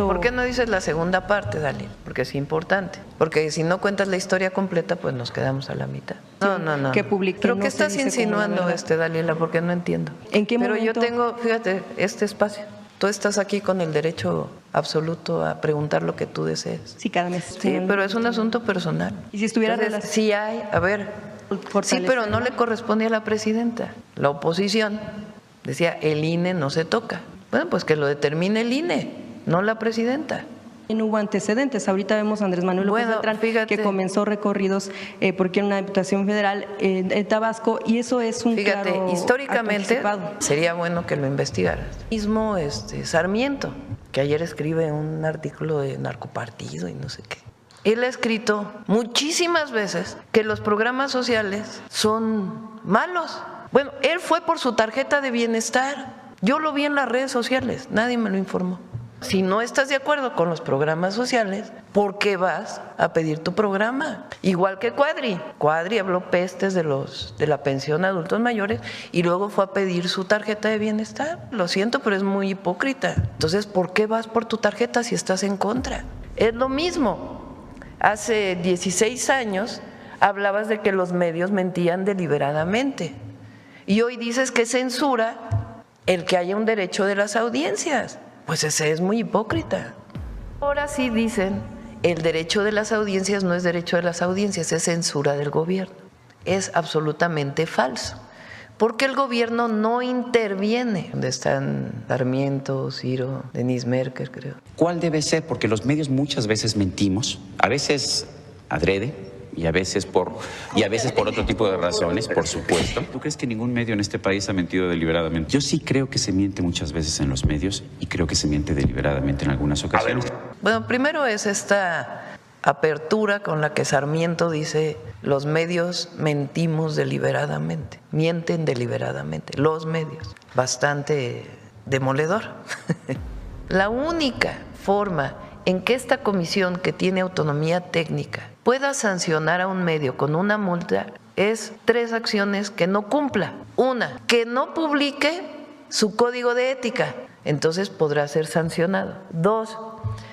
¿Por qué no dices la segunda parte, Dalila? Porque es importante. Porque si no cuentas la historia completa, pues nos quedamos a la mitad. No. Que publique, ¿Pero no qué se estás dice como la insinuando, verdad. Dalila? Porque no entiendo. ¿En qué Pero momento? yo tengo, fíjate, este espacio. Tú estás aquí con el derecho absoluto a preguntar lo que tú desees. Sí, cada mes. Sí, pero es un asunto personal. Y si estuviera Entonces, sí hay, a ver, sí, pero no le corresponde a la presidenta. La oposición decía, el INE no se toca. Bueno, pues que lo determine el INE, no la presidenta. No hubo antecedentes. Ahorita vemos a Andrés Manuel López Beltrán, que comenzó recorridos porque era una diputación federal en Tabasco, y eso es un claro históricamente sería bueno que lo investigaras. Mismo Sarmiento, que ayer escribe un artículo de narcopartido y no sé qué. Él ha escrito muchísimas veces que los programas sociales son malos. Bueno, él fue por su tarjeta de bienestar. Yo lo vi en las redes sociales, nadie me lo informó. Si no estás de acuerdo con los programas sociales, ¿por qué vas a pedir tu programa? Igual que Cuadri. Cuadri habló pestes de la pensión a adultos mayores y luego fue a pedir su tarjeta de bienestar. Lo siento, pero es muy hipócrita. Entonces, ¿por qué vas por tu tarjeta si estás en contra? Es lo mismo. Hace 16 años hablabas de que los medios mentían deliberadamente y hoy dices que censura el que haya un derecho de las audiencias. Pues ese es muy hipócrita. Ahora sí dicen, el derecho de las audiencias no es derecho de las audiencias, es censura del gobierno. Es absolutamente falso, porque el gobierno no interviene. ¿Dónde están Sarmiento, Ciro, Denise Merker, creo? ¿Cuál debe ser? Porque los medios muchas veces mentimos, a veces adrede, y a veces por otro tipo de razones, por supuesto. ¿Tú crees que ningún medio en este país ha mentido deliberadamente? Yo sí creo que se miente muchas veces en los medios y creo que se miente deliberadamente en algunas ocasiones. Bueno, primero es esta apertura con la que Sarmiento dice los medios mentimos deliberadamente, mienten deliberadamente, los medios. Bastante demoledor. La única forma en que esta comisión, que tiene autonomía técnica, pueda sancionar a un medio con una multa es 3 acciones que no cumpla. Una, que no publique su código de ética, entonces podrá ser sancionado. 2,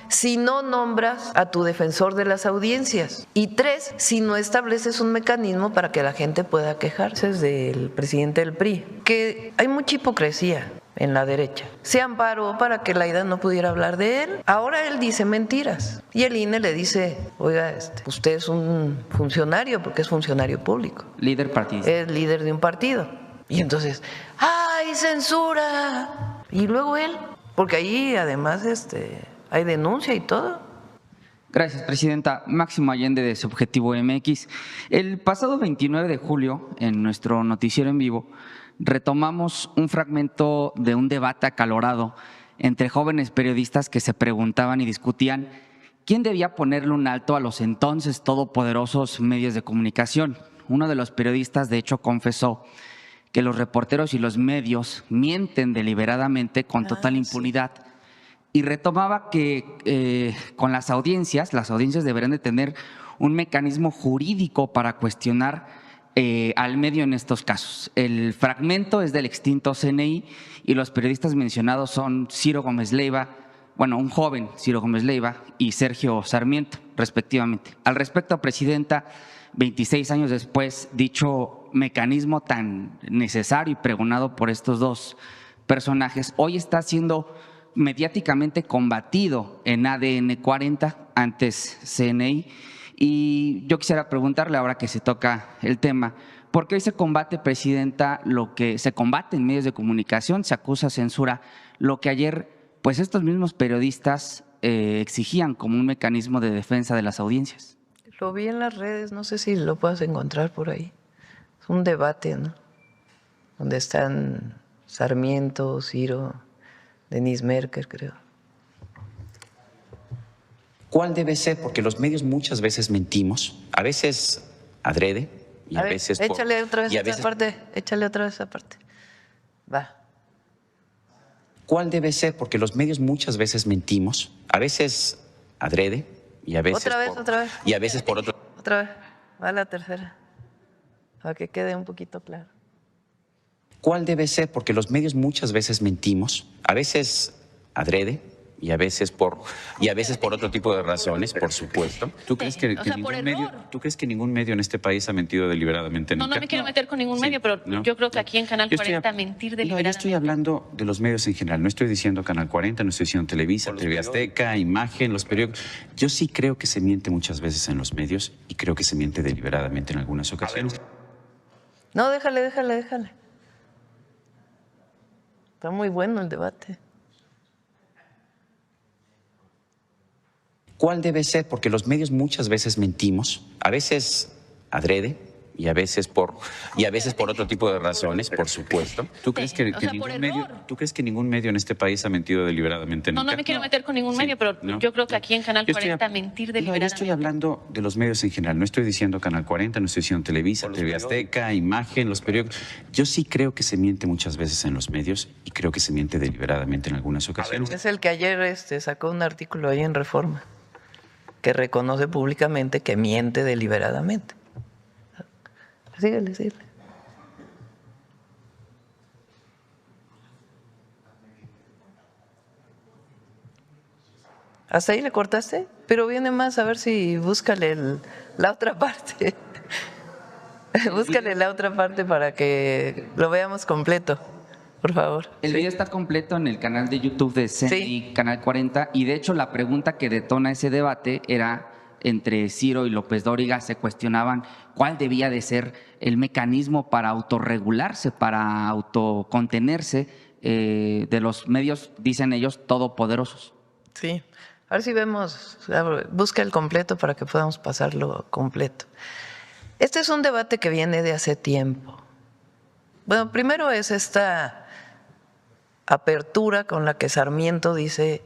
si no nombras a tu defensor de las audiencias. Y 3, si no estableces un mecanismo para que la gente pueda quejarse del presidente del PRI. Que hay mucha hipocresía en la derecha. Se amparó para que Laida no pudiera hablar de él. Ahora él dice mentiras. Y el INE le dice, oiga, usted es un funcionario, porque es funcionario público. Líder partidista. Es líder de un partido. Y entonces, ¡ay, censura! Y luego él, porque ahí además hay denuncia y todo. Gracias, Presidenta. Máximo Allende, de Subjetivo MX. El pasado 29 de julio, en nuestro noticiero en vivo, retomamos un fragmento de un debate acalorado entre jóvenes periodistas que se preguntaban y discutían quién debía ponerle un alto a los entonces todopoderosos medios de comunicación. Uno de los periodistas, de hecho, confesó que los reporteros y los medios mienten deliberadamente con total impunidad. Sí. Y retomaba que con las audiencias deberían de tener un mecanismo jurídico para cuestionar al medio en estos casos. El fragmento es del extinto CNI y los periodistas mencionados son Ciro Gómez Leiva, un joven Ciro Gómez Leiva y Sergio Sarmiento, respectivamente. Al respecto, Presidenta, 26 años después, dicho mecanismo tan necesario y pregonado por estos dos personajes, hoy está siendo mediáticamente combatido en ADN 40, antes CNI. Y yo quisiera preguntarle, ahora que se toca el tema, ¿por qué hoy se combate, Presidenta, lo que se combate en medios de comunicación, se acusa censura, lo que ayer pues estos mismos periodistas exigían como un mecanismo de defensa de las audiencias? Lo vi en las redes, no sé si lo puedas encontrar por ahí. Es un debate, ¿no? Donde están Sarmiento, Ciro, Denise Merker, creo. ¿Cuál debe ser? Porque los medios muchas veces mentimos, a veces adrede y a veces por… Échale otra vez esa parte, échale otra vez esa parte. Va. ¿Cuál debe ser? Porque los medios muchas veces mentimos, a veces adrede y a veces otra vez. Y a veces por otro… Otra vez, va la tercera, para que quede un poquito claro. ¿Cuál debe ser? Porque los medios muchas veces mentimos, a veces adrede y a veces por otro tipo de razones, por supuesto. ¿Tú crees que ningún medio en este país ha mentido deliberadamente? No me quiero meter con ningún medio, pero yo creo que aquí en Canal 40 mentir deliberadamente. No, yo estoy hablando de los medios en general. No estoy diciendo Canal 40, no estoy diciendo Televisa, TV Azteca, Imagen, los periódicos. Yo sí creo que se miente muchas veces en los medios y creo que se miente deliberadamente en algunas ocasiones. No, déjale. Está muy bueno el debate. ¿Cuál debe ser? Porque los medios muchas veces mentimos, a veces adrede y a veces por otro tipo de razones, por supuesto. ¿Tú crees que ningún medio en este país ha mentido deliberadamente? No me quiero meter con ningún medio, pero yo creo que aquí en Canal 40 mentir deliberadamente. Yo estoy hablando de los medios en general. No estoy diciendo Canal 40, no estoy diciendo Televisa, TV Azteca, Imagen, los periódicos. Yo sí creo que se miente muchas veces en los medios y creo que se miente deliberadamente en algunas ocasiones. Es el que ayer sacó un artículo ahí en Reforma que reconoce públicamente que miente deliberadamente. Síguele. ¿Hasta ahí le cortaste? Pero viene más, a ver si búscale la otra parte. Búscale la otra parte para que lo veamos completo, por favor. El video está completo en el canal de YouTube de CNI, Canal 40, y de hecho la pregunta que detona ese debate era entre Ciro y López Dóriga. Se cuestionaban cuál debía de ser el mecanismo para autorregularse, para autocontenerse de los medios, dicen ellos, todopoderosos. Sí, a ver si vemos, busca el completo para que podamos pasarlo completo. Este es un debate que viene de hace tiempo. Bueno, primero es esta apertura con la que Sarmiento dice: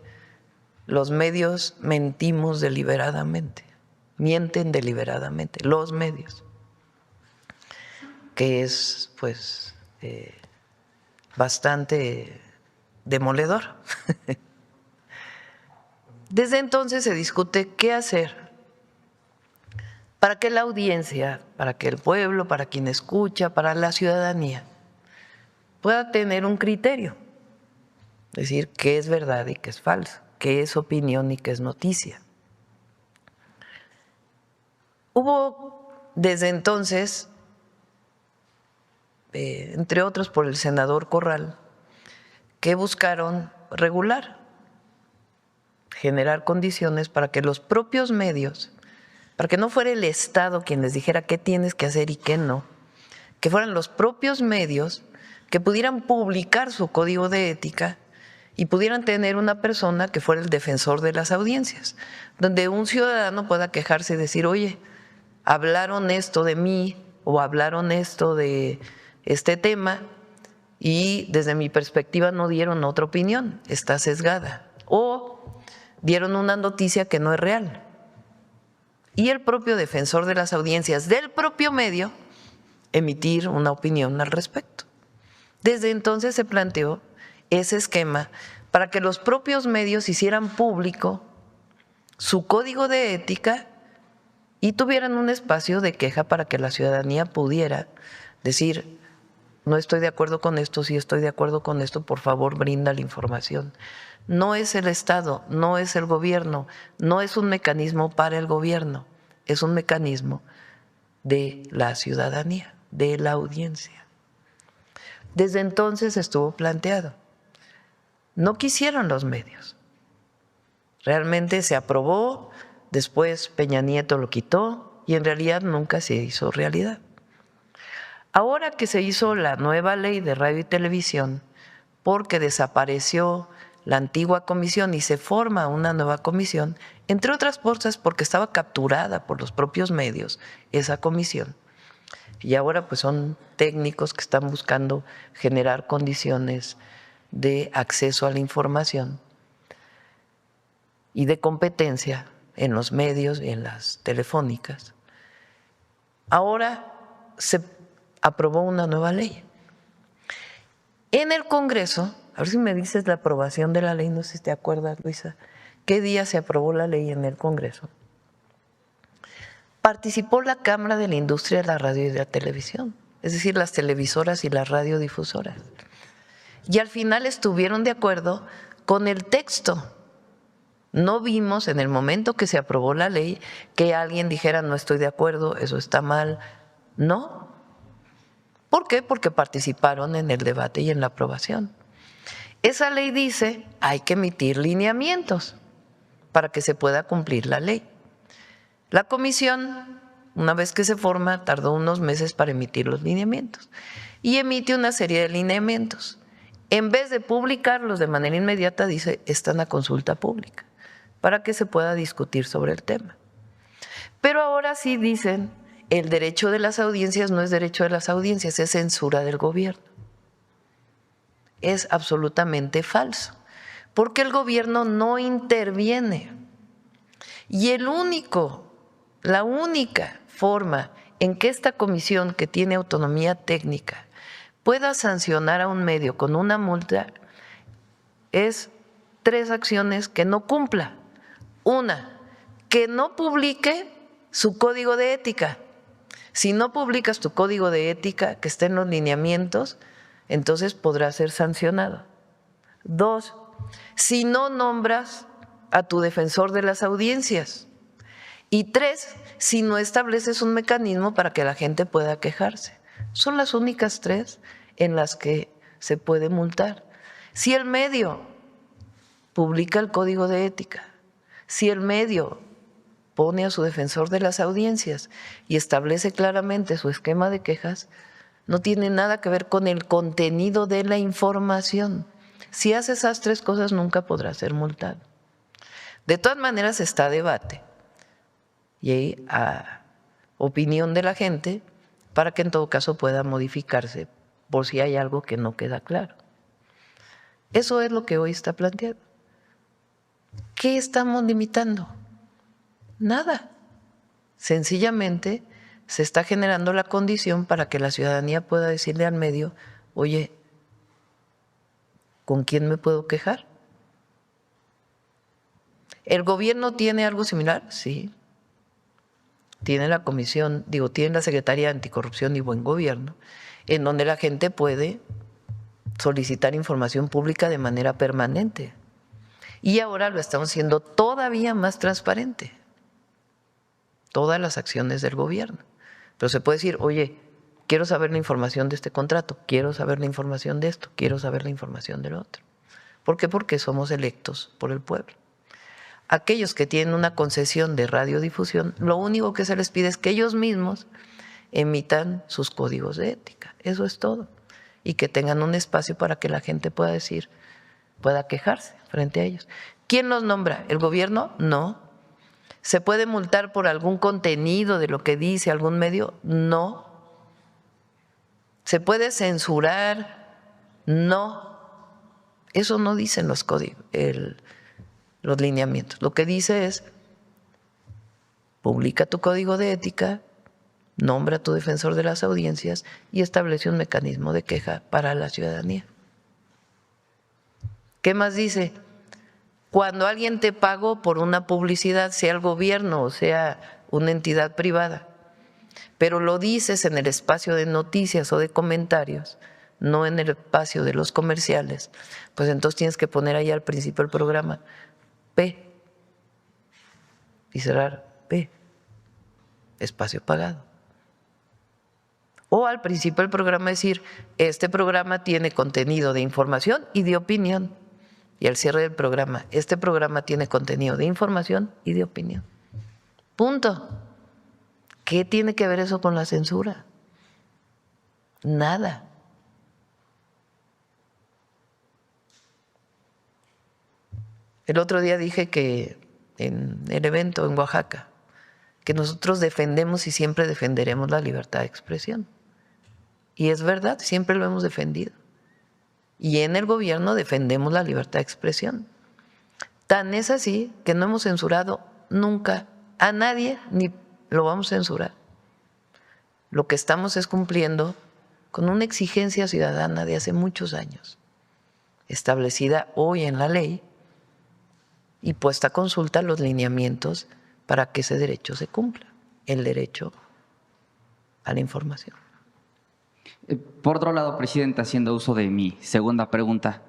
los medios mentimos deliberadamente, mienten deliberadamente, los medios, que es pues bastante demoledor. Desde entonces se discute qué hacer para que la audiencia, para que el pueblo, para quien escucha, para la ciudadanía pueda tener un criterio, decir qué es verdad y qué es falso, qué es opinión y qué es noticia. Hubo desde entonces, entre otros por el senador Corral, que buscaron regular, generar condiciones para que los propios medios, para que no fuera el Estado quien les dijera qué tienes que hacer y qué no, que fueran los propios medios que pudieran publicar su código de ética y pudieran tener una persona que fuera el defensor de las audiencias, donde un ciudadano pueda quejarse y decir: oye, hablaron esto de mí o hablaron esto de este tema y desde mi perspectiva no dieron otra opinión, está sesgada, o dieron una noticia que no es real. Y el propio defensor de las audiencias del propio medio emitir una opinión al respecto. Desde entonces se planteó ese esquema para que los propios medios hicieran público su código de ética y tuvieran un espacio de queja para que la ciudadanía pudiera decir: no estoy de acuerdo con esto, sí estoy de acuerdo con esto, por favor brinda la información. No es el Estado, no es el gobierno, no es un mecanismo para el gobierno, es un mecanismo de la ciudadanía, de la audiencia. Desde entonces estuvo planteado. No quisieron los medios. Realmente se aprobó, después Peña Nieto lo quitó y en realidad nunca se hizo realidad. Ahora que se hizo la nueva ley de radio y televisión, porque desapareció la antigua comisión y se forma una nueva comisión, entre otras cosas porque estaba capturada por los propios medios esa comisión. Y ahora pues son técnicos que están buscando generar condiciones de acceso a la información y de competencia en los medios y en las telefónicas. Ahora se aprobó una nueva ley. En el Congreso, a ver si me dices la aprobación de la ley, no sé si te acuerdas, Luisa, ¿qué día se aprobó la ley en el Congreso? Participó la Cámara de la Industria de la Radio y de la Televisión, es decir, las televisoras y las radiodifusoras. Y al final estuvieron de acuerdo con el texto No vimos en el momento que se aprobó la ley que alguien dijera no estoy de acuerdo, eso está mal. No. ¿Por qué? Porque participaron en el debate y en la aprobación. Esa ley dice hay que emitir lineamientos para que se pueda cumplir la ley. La comisión, una vez que se forma, tardó unos meses para emitir los lineamientos y emite una serie de lineamientos. En vez de publicarlos de manera inmediata, dice están a consulta pública para que se pueda discutir sobre el tema. Pero ahora sí dicen el derecho de las audiencias no es derecho de las audiencias, es censura del gobierno. Es absolutamente falso, porque el gobierno no interviene. Y la única forma en que esta comisión, que tiene autonomía técnica, pueda sancionar a un medio con una multa es 3 acciones que no cumpla. Una, que no publique su código de ética. Si no publicas tu código de ética que está en los lineamientos, entonces podrás ser sancionado. 2, si no nombras a tu defensor de las audiencias. Y 3, si no estableces un mecanismo para que la gente pueda quejarse. Son las únicas 3 en las que se puede multar. Si el medio publica el código de ética, si el medio pone a su defensor de las audiencias y establece claramente su esquema de quejas, no tiene nada que ver con el contenido de la información. Si hace esas 3 cosas, nunca podrá ser multado. De todas maneras, está a debate y a opinión de la gente para que en todo caso pueda modificarse por si hay algo que no queda claro. Eso es lo que hoy está planteado. ¿Qué estamos limitando? Nada. Sencillamente se está generando la condición para que la ciudadanía pueda decirle al medio, oye, ¿con quién me puedo quejar? ¿El gobierno tiene algo similar? Sí. Tiene la comisión, tiene la Secretaría de Anticorrupción y Buen Gobierno, en donde la gente puede solicitar información pública de manera permanente. Y ahora lo estamos haciendo todavía más transparente. Todas las acciones del gobierno. Pero se puede decir, oye, quiero saber la información de este contrato, quiero saber la información de esto, quiero saber la información del otro. ¿Por qué? Porque somos electos por el pueblo. Aquellos que tienen una concesión de radiodifusión, lo único que se les pide es que ellos mismos emitan sus códigos de ética. Eso es todo. Y que tengan un espacio para que la gente pueda decir, pueda quejarse frente a ellos. ¿Quién los nombra? ¿El gobierno? No. ¿Se puede multar por algún contenido de lo que dice algún medio? No. ¿Se puede censurar? No. Eso no dicen los códigos, los lineamientos. Lo que dice es, publica tu código de ética, nombra a tu defensor de las audiencias y establece un mecanismo de queja para la ciudadanía. ¿Qué más dice? Cuando alguien te pagó por una publicidad, sea el gobierno o sea una entidad privada, pero lo dices en el espacio de noticias o de comentarios, no en el espacio de los comerciales, pues entonces tienes que poner ahí al principio del programa P y cerrar P, espacio pagado. O al principio del programa decir, este programa tiene contenido de información y de opinión. Y al cierre del programa, este programa tiene contenido de información y de opinión. Punto. ¿Qué tiene que ver eso con la censura? Nada. El otro día dije que en el evento en Oaxaca, que nosotros defendemos y siempre defenderemos la libertad de expresión. Y es verdad, siempre lo hemos defendido. Y en el gobierno defendemos la libertad de expresión. Tan es así que no hemos censurado nunca a nadie, ni lo vamos a censurar. Lo que estamos es cumpliendo con una exigencia ciudadana de hace muchos años, establecida hoy en la ley y puesta a consulta los lineamientos para que ese derecho se cumpla, el derecho a la información. Por otro lado, Presidenta, haciendo uso de mi segunda pregunta,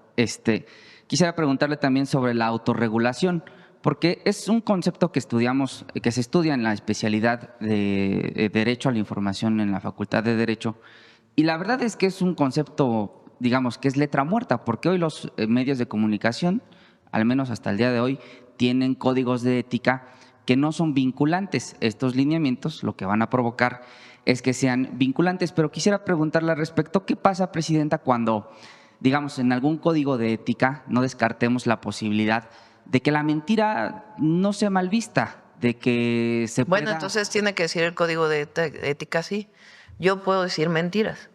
quisiera preguntarle también sobre la autorregulación, porque es un concepto que estudiamos, que se estudia en la especialidad de Derecho a la Información en la Facultad de Derecho, y la verdad es que es un concepto, digamos, que es letra muerta, porque hoy los medios de comunicación, al menos hasta el día de hoy, tienen códigos de ética que no son vinculantes. Estos lineamientos lo que van a provocar es que sean vinculantes, pero quisiera preguntarle al respecto, ¿qué pasa, Presidenta, cuando, digamos, en algún código de ética no descartemos la posibilidad de que la mentira no sea mal vista, de que se pueda… Bueno, entonces tiene que decir el código de ética así. Yo puedo decir mentiras.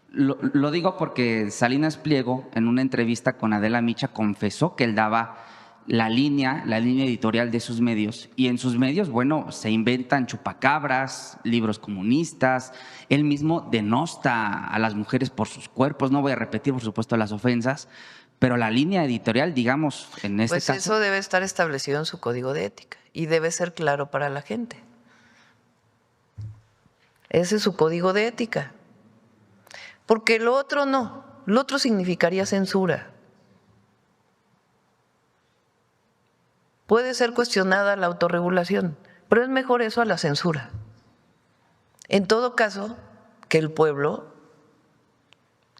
Lo digo porque Salinas Pliego, en una entrevista con Adela Micha, confesó que él daba la línea editorial de sus medios, y en sus medios, bueno, se inventan chupacabras, libros comunistas, él mismo denosta a las mujeres por sus cuerpos. No voy a repetir, por supuesto, las ofensas, pero la línea editorial, digamos, en este caso… Pues eso debe estar establecido en su código de ética y debe ser claro para la gente. Ese es su código de ética. Porque lo otro no, lo otro significaría censura. Puede ser cuestionada la autorregulación, pero es mejor eso a la censura. En todo caso, que el pueblo,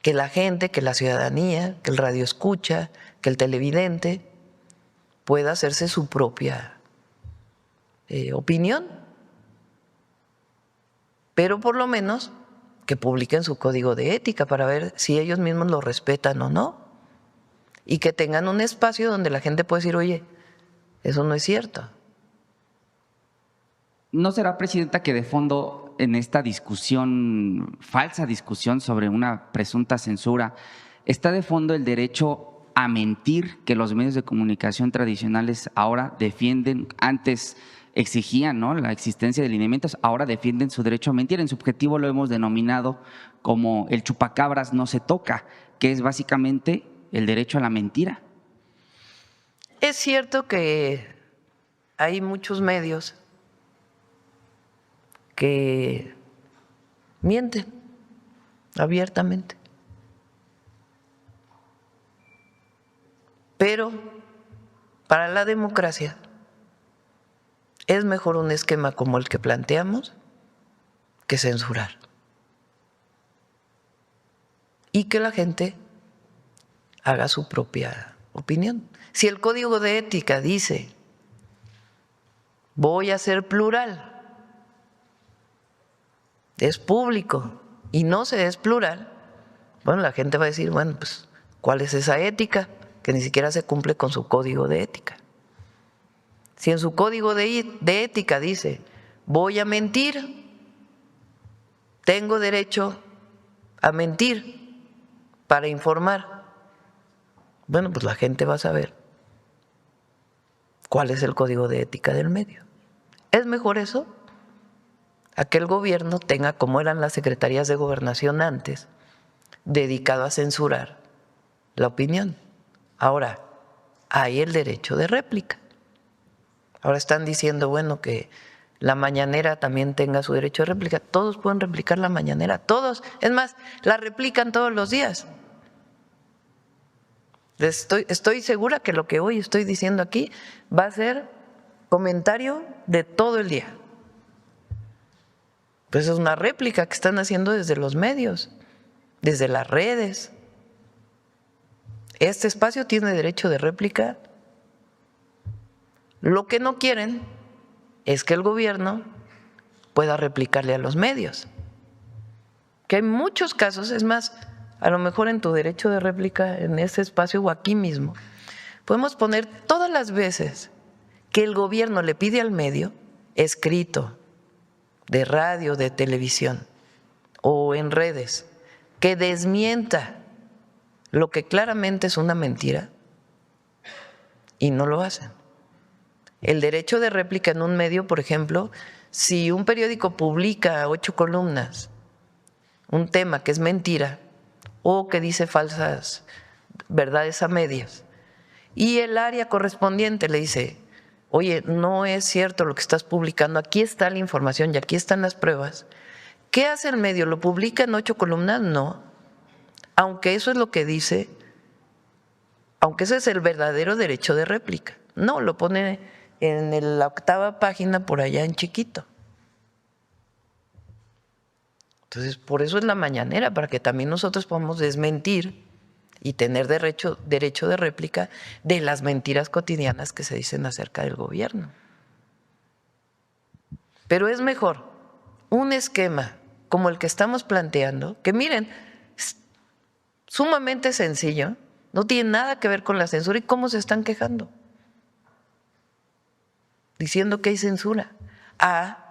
que la gente, que la ciudadanía, que el radioescucha, que el televidente pueda hacerse su propia opinión, pero por lo menos que publiquen su código de ética para ver si ellos mismos lo respetan o no, y que tengan un espacio donde la gente puede decir, oye, eso no es cierto. ¿No será, Presidenta, que de fondo en esta discusión, falsa discusión sobre una presunta censura, está de fondo el derecho a mentir que los medios de comunicación tradicionales ahora defienden? Antes exigían, ¿no?, la existencia de lineamientos, ahora defienden su derecho a mentir. En su objetivo lo hemos denominado como el chupacabras no se toca, que es básicamente el derecho a la mentira. Es cierto que hay muchos medios que mienten abiertamente, pero para la democracia es mejor un esquema como el que planteamos que censurar, y que la gente haga su propia opinión. Si el código de ética dice voy a ser plural, es público, y no se es plural, bueno, la gente va a decir, bueno, pues, ¿cuál es esa ética? Que ni siquiera se cumple con su código de ética. Si en su código de ética dice voy a mentir, tengo derecho a mentir para informar, bueno, pues la gente va a saber cuál es el código de ética del medio. ¿Es mejor eso a que el gobierno tenga, como eran las secretarías de gobernación antes, dedicado a censurar la opinión? Ahora, hay el derecho de réplica. Ahora están diciendo, bueno, que la mañanera también tenga su derecho de réplica. Todos pueden replicar la mañanera, todos. Es más, la replican todos los días. Estoy segura que lo que hoy estoy diciendo aquí va a ser comentario de todo el día. Pues es una réplica que están haciendo desde los medios, desde las redes. Este espacio tiene derecho de réplica. Lo que no quieren es que el gobierno pueda replicarle a los medios. Que hay muchos casos, es más, a lo mejor en tu derecho de réplica, en ese espacio o aquí mismo, podemos poner todas las veces que el gobierno le pide al medio, escrito, de radio, de televisión o en redes, que desmienta lo que claramente es una mentira, y no lo hacen. El derecho de réplica en un medio, por ejemplo, si un periódico publica 8 columnas, un tema que es mentira o que dice falsas verdades a medias, y el área correspondiente le dice, oye, no es cierto lo que estás publicando, aquí está la información y aquí están las pruebas. ¿Qué hace el medio? ¿Lo publica en 8 columnas? No. Aunque eso es lo que dice, aunque ese es el verdadero derecho de réplica. No, lo pone en la 8ª página por allá en chiquito. Entonces, por eso es la mañanera, para que también nosotros podamos desmentir y tener derecho de réplica de las mentiras cotidianas que se dicen acerca del gobierno. Pero es mejor un esquema como el que estamos planteando, que miren, es sumamente sencillo, no tiene nada que ver con la censura. ¿Y cómo se están quejando? Diciendo que hay censura a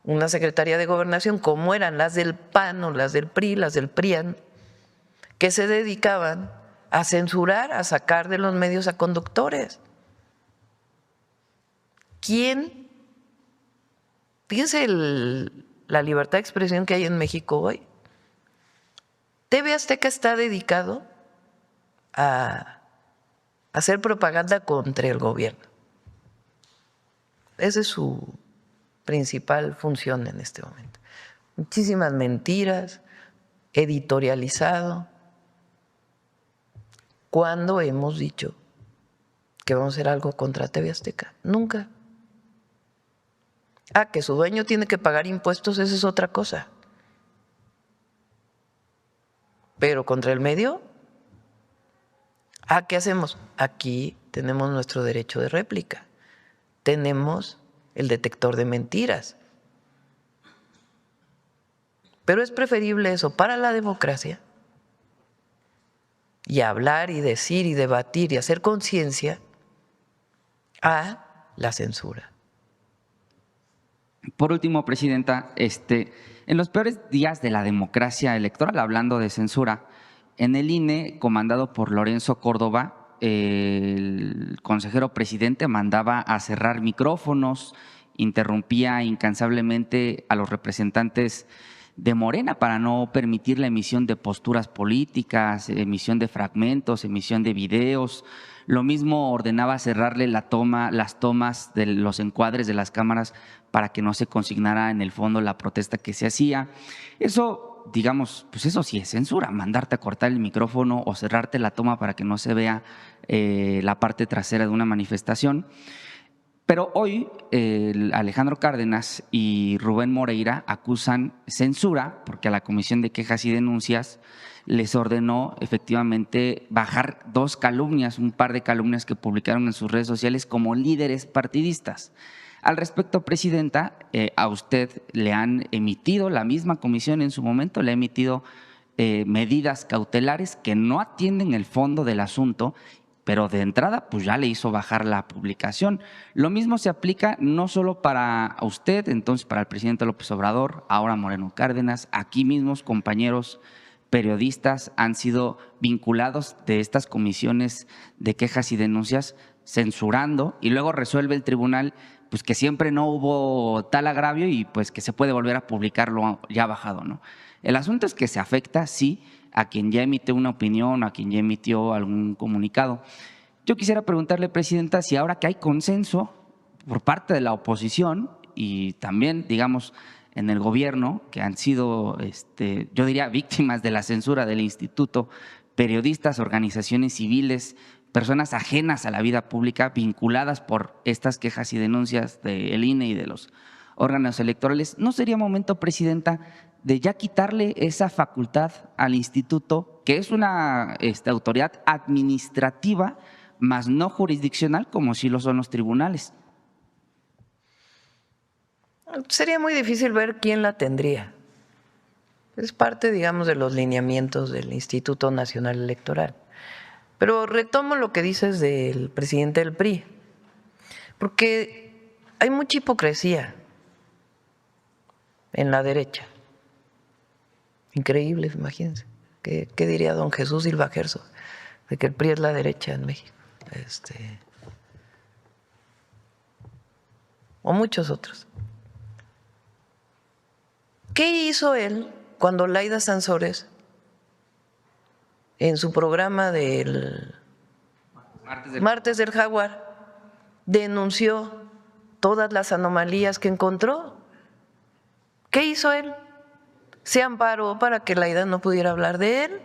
una Secretaría de Gobernación, como eran las del PAN o las del PRI, las del PRIAN, que se dedicaban a censurar, a sacar de los medios a conductores. ¿Quién? Fíjense la libertad de expresión que hay en México hoy. TV Azteca está dedicado a hacer propaganda contra el gobierno. Esa es su principal función en este momento. Muchísimas mentiras, editorializado. ¿Cuándo hemos dicho que vamos a hacer algo contra TV Azteca? Nunca. Que su dueño tiene que pagar impuestos, esa es otra cosa. Pero contra el medio, ¿qué hacemos? Aquí tenemos nuestro derecho de réplica. Tenemos el detector de mentiras. Pero es preferible eso para la democracia, y hablar y decir y debatir y hacer conciencia, a la censura. Por último, Presidenta, en los peores días de la democracia electoral, hablando de censura, en el INE, comandado por Lorenzo Córdoba, el consejero presidente mandaba a cerrar micrófonos, interrumpía incansablemente a los representantes de Morena para no permitir la emisión de posturas políticas, emisión de fragmentos, emisión de videos. Lo mismo ordenaba cerrarle las tomas de los encuadres de las cámaras para que no se consignara en el fondo la protesta que se hacía. Eso, digamos, pues eso sí es censura, mandarte a cortar el micrófono o cerrarte la toma para que no se vea la parte trasera de una manifestación. Pero hoy Alejandro Cárdenas y Rubén Moreira acusan censura porque a la Comisión de Quejas y Denuncias les ordenó efectivamente bajar un par de calumnias que publicaron en sus redes sociales como líderes partidistas. Al respecto, Presidenta, a usted le han emitido, la misma comisión en su momento le ha emitido medidas cautelares que no atienden el fondo del asunto, pero de entrada pues ya le hizo bajar la publicación. Lo mismo se aplica no solo para usted, entonces para el presidente López Obrador, ahora Moreno Cárdenas, aquí mismos compañeros periodistas han sido vinculados de estas comisiones de quejas y denuncias censurando, y luego resuelve el tribunal pues que siempre no hubo tal agravio y pues que se puede volver a publicarlo ya bajado, ¿no? El asunto es que se afecta, sí, a quien ya emitió una opinión, a quien ya emitió algún comunicado. Yo quisiera preguntarle, Presidenta, si ahora que hay consenso por parte de la oposición y también, digamos, en el gobierno, que han sido, yo diría, víctimas de la censura del instituto, periodistas, organizaciones civiles, personas ajenas a la vida pública, vinculadas por estas quejas y denuncias del INE y de los órganos electorales, ¿no sería momento, Presidenta, de ya quitarle esa facultad al instituto, que es una autoridad administrativa, más no jurisdiccional, como sí lo son los tribunales? Sería muy difícil ver quién la tendría. Es parte, digamos, de los lineamientos del Instituto Nacional Electoral. Pero retomo lo que dices del presidente del PRI, porque hay mucha hipocresía en la derecha. Increíble, imagínense. ¿Qué diría don Jesús Silva Gerso de que el PRI es la derecha en México? O muchos otros. ¿Qué hizo él cuando Laida Sansores, en su programa del Martes del Jaguar, denunció todas las anomalías que encontró? ¿Qué hizo él? Se amparó para que Laida no pudiera hablar de él.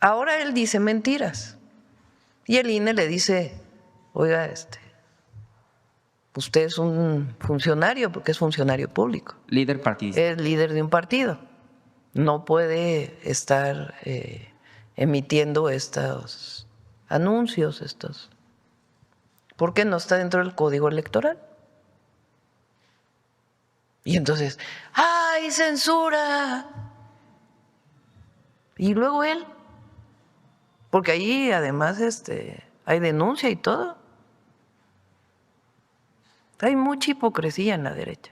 Ahora él dice mentiras y el INE le dice, oiga, usted es un funcionario porque es funcionario público. Líder partidista. Es líder de un partido. No puede estar emitiendo estos anuncios, porque no está dentro del código electoral. Y entonces, ¡ay, censura! Y luego él, porque ahí además hay denuncia y todo. Hay mucha hipocresía en la derecha.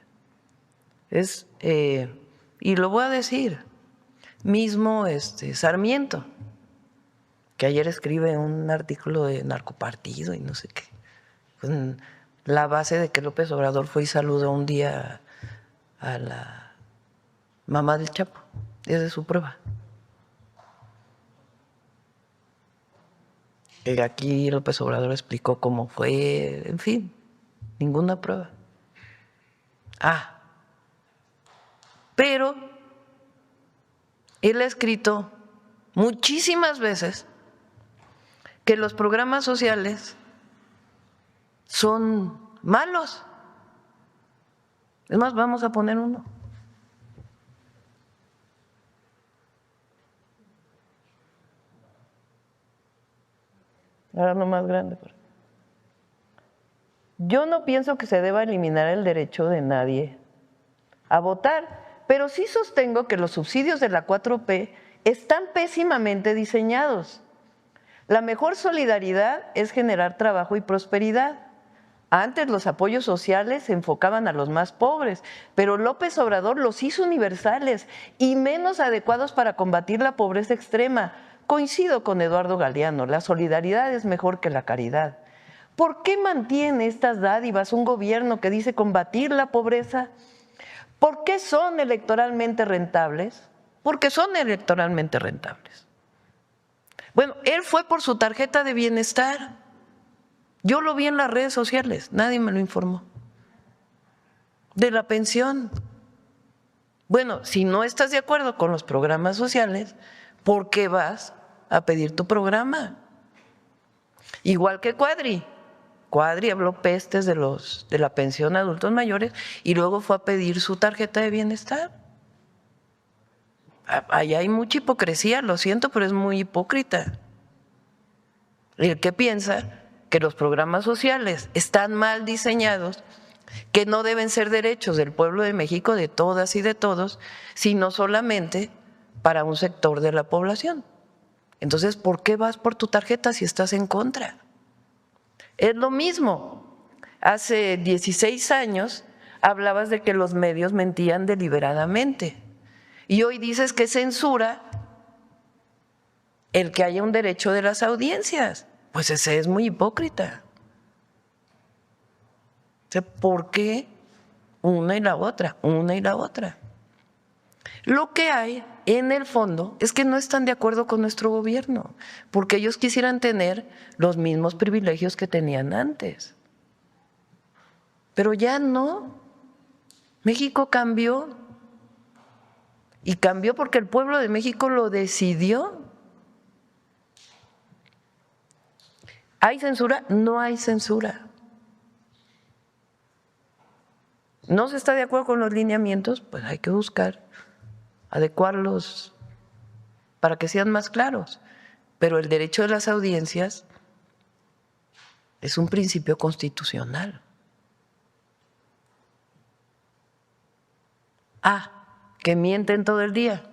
Y lo voy a decir, mismo Sarmiento, que ayer escribe un artículo de narcopartido y no sé qué, con la base de que López Obrador fue y saludó un día a la mamá del Chapo. Esa es su prueba. Aquí López Obrador explicó cómo fue, en fin, ninguna prueba. Pero él ha escrito muchísimas veces que los programas sociales son malos. Es más, vamos a poner uno. Ahora no más grande. Yo no pienso que se deba eliminar el derecho de nadie a votar, pero sí sostengo que los subsidios de la 4P están pésimamente diseñados. La mejor solidaridad es generar trabajo y prosperidad. Antes los apoyos sociales se enfocaban a los más pobres, pero López Obrador los hizo universales y menos adecuados para combatir la pobreza extrema. Coincido con Eduardo Galeano, la solidaridad es mejor que la caridad. ¿Por qué mantiene estas dádivas un gobierno que dice combatir la pobreza? ¿Por qué son electoralmente rentables? Porque son electoralmente rentables. Bueno, él fue por su tarjeta de bienestar. Yo lo vi en las redes sociales, nadie me lo informó. De la pensión. Bueno, si no estás de acuerdo con los programas sociales, ¿por qué vas a pedir tu programa? Igual que Cuadri. Cuadri habló pestes de la pensión a adultos mayores y luego fue a pedir su tarjeta de bienestar. Ahí hay mucha hipocresía, lo siento, pero es muy hipócrita. El que piensa que los programas sociales están mal diseñados, que no deben ser derechos del pueblo de México, de todas y de todos, sino solamente para un sector de la población. Entonces, ¿por qué vas por tu tarjeta si estás en contra? Es lo mismo. Hace 16 años hablabas de que los medios mentían deliberadamente y hoy dices que censura el que haya un derecho de las audiencias. Pues ese es muy hipócrita. ¿Por qué una y la otra? Una y la otra. Lo que hay en el fondo es que no están de acuerdo con nuestro gobierno, porque ellos quisieran tener los mismos privilegios que tenían antes. Pero ya no. México cambió. Y cambió porque el pueblo de México lo decidió. ¿Hay censura? No hay censura. ¿No se está de acuerdo con los lineamientos? Pues hay que buscar adecuarlos para que sean más claros. Pero el derecho de las audiencias es un principio constitucional. Que mienten todo el día.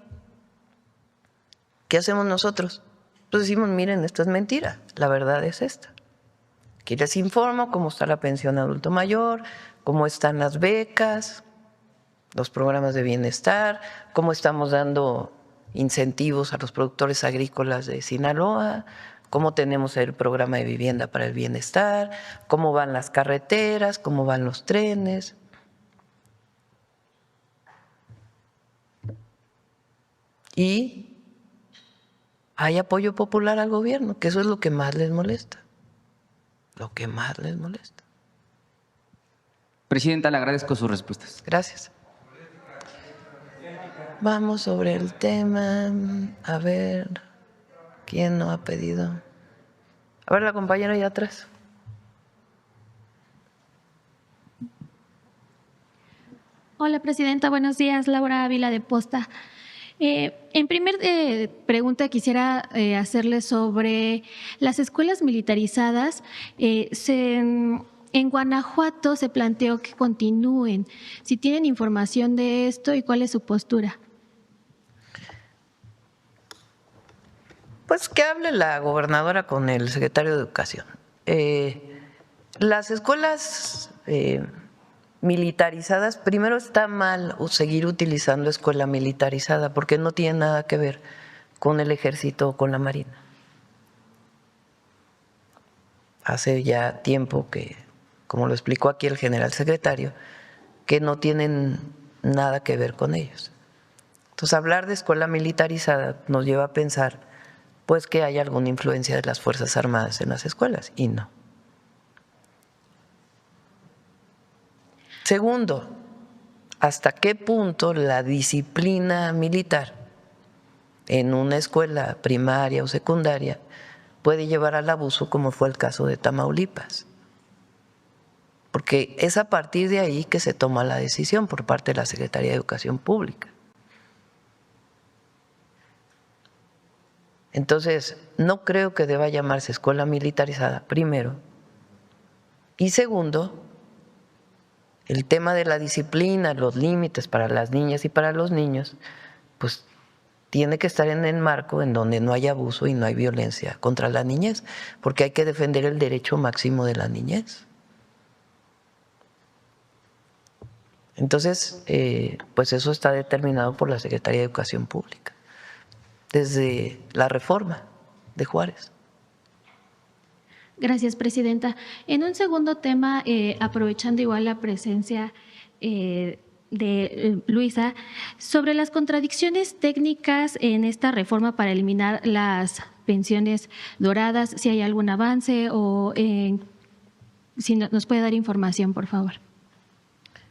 ¿Qué hacemos nosotros? Pues decimos, miren, esto es mentira, la verdad es esta. Aquí les informo cómo está la pensión adulto mayor, cómo están las becas, los programas de bienestar, cómo estamos dando incentivos a los productores agrícolas de Sinaloa, cómo tenemos el programa de vivienda para el bienestar, cómo van las carreteras, cómo van los trenes. Y hay apoyo popular al gobierno, que eso es lo que más les molesta. Lo que más les molesta. Presidenta, le agradezco sus respuestas. Gracias. Vamos sobre el tema. A ver. ¿Quién no ha pedido? A ver, la compañera allá atrás. Hola, presidenta. Buenos días. Laura Ávila de Posta. En primer pregunta quisiera hacerle sobre las escuelas militarizadas. En Guanajuato se planteó que continúen. Si tienen información de esto y cuál es su postura. Pues que hable la gobernadora con el secretario de Educación. Las escuelas militarizadas, primero está mal seguir utilizando escuela militarizada porque no tiene nada que ver con el ejército o con la marina. Hace ya tiempo que, como lo explicó aquí el general secretario, que no tienen nada que ver con ellos. Entonces, hablar de escuela militarizada nos lleva a pensar pues que hay alguna influencia de las Fuerzas Armadas en las escuelas, y no. Segundo, ¿hasta qué punto la disciplina militar en una escuela primaria o secundaria puede llevar al abuso, como fue el caso de Tamaulipas? Porque es a partir de ahí que se toma la decisión por parte de la Secretaría de Educación Pública. Entonces, no creo que deba llamarse escuela militarizada, primero. Y segundo, el tema de la disciplina, los límites para las niñas y para los niños, pues tiene que estar en el marco en donde no hay abuso y no hay violencia contra la niñez, porque hay que defender el derecho máximo de la niñez. Entonces, pues eso está determinado por la Secretaría de Educación Pública, desde la reforma de Juárez. Gracias, presidenta. En un segundo tema, aprovechando igual la presencia de Luisa, sobre las contradicciones técnicas en esta reforma para eliminar las pensiones doradas, si hay algún avance o si nos puede dar información, por favor.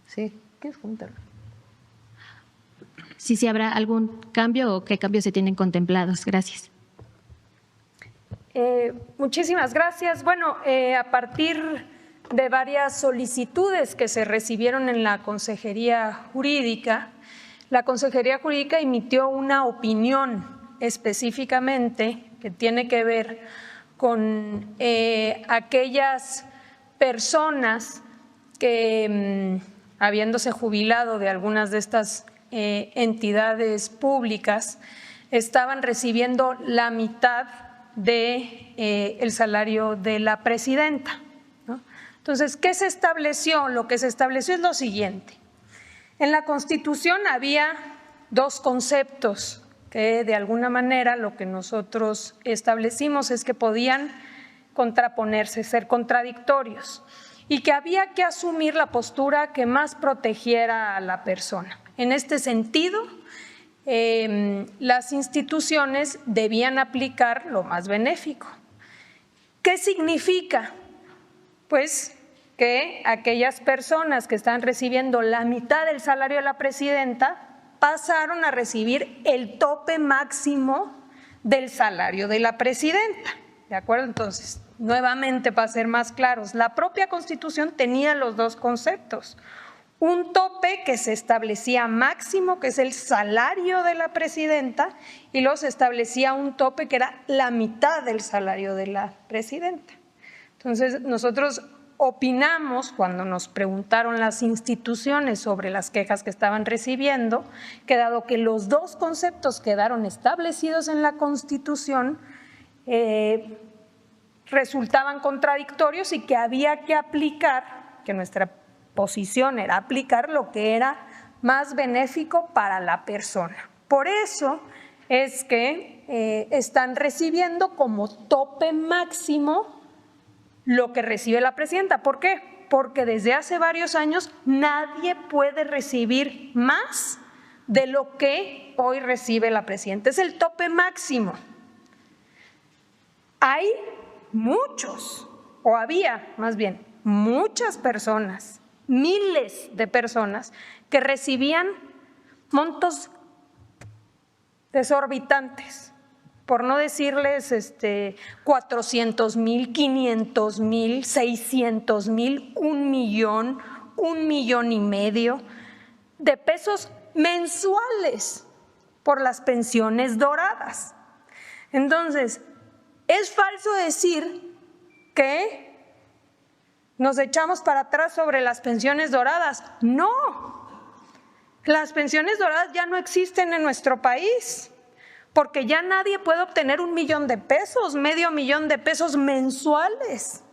Sí, ¿quieres juntarlo? Si habrá algún cambio o qué cambios se tienen contemplados. Gracias. Muchísimas gracias. Bueno, a partir de varias solicitudes que se recibieron en la Consejería Jurídica, la Consejería Jurídica emitió una opinión específicamente que tiene que ver con aquellas personas que, habiéndose jubilado de algunas de estas entidades públicas, estaban recibiendo la mitad de el salario de la presidenta, ¿no? Entonces, ¿qué se estableció? Lo que se estableció es lo siguiente. En la Constitución había dos conceptos que de alguna manera lo que nosotros establecimos es que podían contraponerse, ser contradictorios, y que había que asumir la postura que más protegiera a la persona. En este sentido, las instituciones debían aplicar lo más benéfico. ¿Qué significa? Pues que aquellas personas que están recibiendo la mitad del salario de la presidenta pasaron a recibir el tope máximo del salario de la presidenta. ¿De acuerdo? Entonces, nuevamente, para ser más claros, la propia Constitución tenía los dos conceptos. Un tope que se establecía máximo, que es el salario de la presidenta, y luego se establecía un tope que era la mitad del salario de la presidenta. Entonces, nosotros opinamos, cuando nos preguntaron las instituciones sobre las quejas que estaban recibiendo, que dado que los dos conceptos quedaron establecidos en la Constitución, resultaban contradictorios y que había que aplicar, que nuestra posición era aplicar lo que era más benéfico para la persona. Por eso es que están recibiendo como tope máximo lo que recibe la presidenta. ¿Por qué? Porque desde hace varios años nadie puede recibir más de lo que hoy recibe la presidenta. Es el tope máximo. Hay muchos, o había más bien, muchas personas, miles de personas que recibían montos desorbitantes, por no decirles 400,000, 500,000, 600,000, 1,000,000, 1,500,000 de pesos mensuales por las pensiones doradas. Entonces, es falso decir que nos echamos para atrás sobre las pensiones doradas. No, las pensiones doradas ya no existen en nuestro país, porque ya nadie puede obtener 1,000,000 de pesos, 500,000 de pesos mensuales,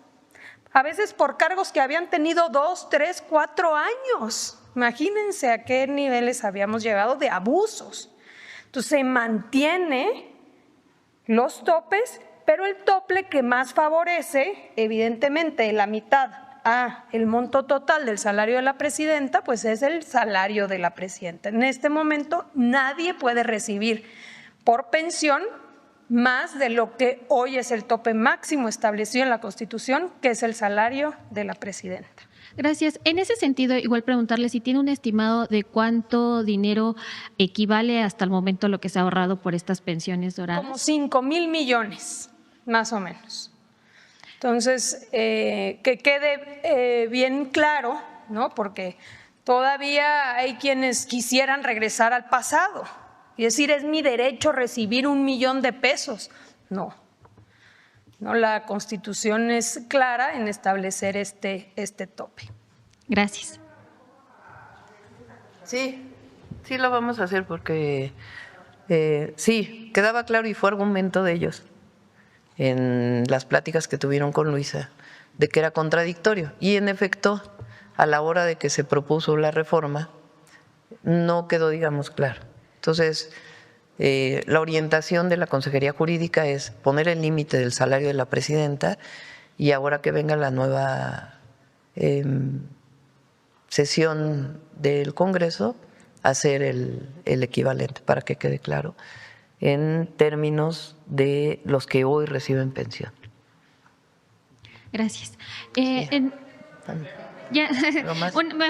a veces por cargos que habían tenido 2, 3, 4 años. Imagínense a qué niveles habíamos llegado de abusos. Entonces se mantiene los topes, pero el tope que más favorece, evidentemente la mitad a el monto total del salario de la presidenta, pues es el salario de la presidenta. En este momento nadie puede recibir por pensión más de lo que hoy es el tope máximo establecido en la Constitución, que es el salario de la presidenta. Gracias. En ese sentido, igual preguntarle si tiene un estimado de cuánto dinero equivale hasta el momento a lo que se ha ahorrado por estas pensiones doradas. Como 5,000 millones, más o menos. Entonces, que quede bien claro, ¿no? Porque todavía hay quienes quisieran regresar al pasado y decir, es mi derecho recibir 1,000,000 de pesos. No. No, la Constitución es clara en establecer este tope. Gracias. Sí lo vamos a hacer porque sí, quedaba claro y fue argumento de ellos en las pláticas que tuvieron con Luisa, de que era contradictorio. Y en efecto, a la hora de que se propuso la reforma, no quedó, digamos, claro. Entonces, la orientación de la Consejería Jurídica es poner el límite del salario de la presidenta y ahora que venga la nueva sesión del Congreso, hacer el equivalente para que quede claro en términos de los que hoy reciben pensión. Gracias. ¿Me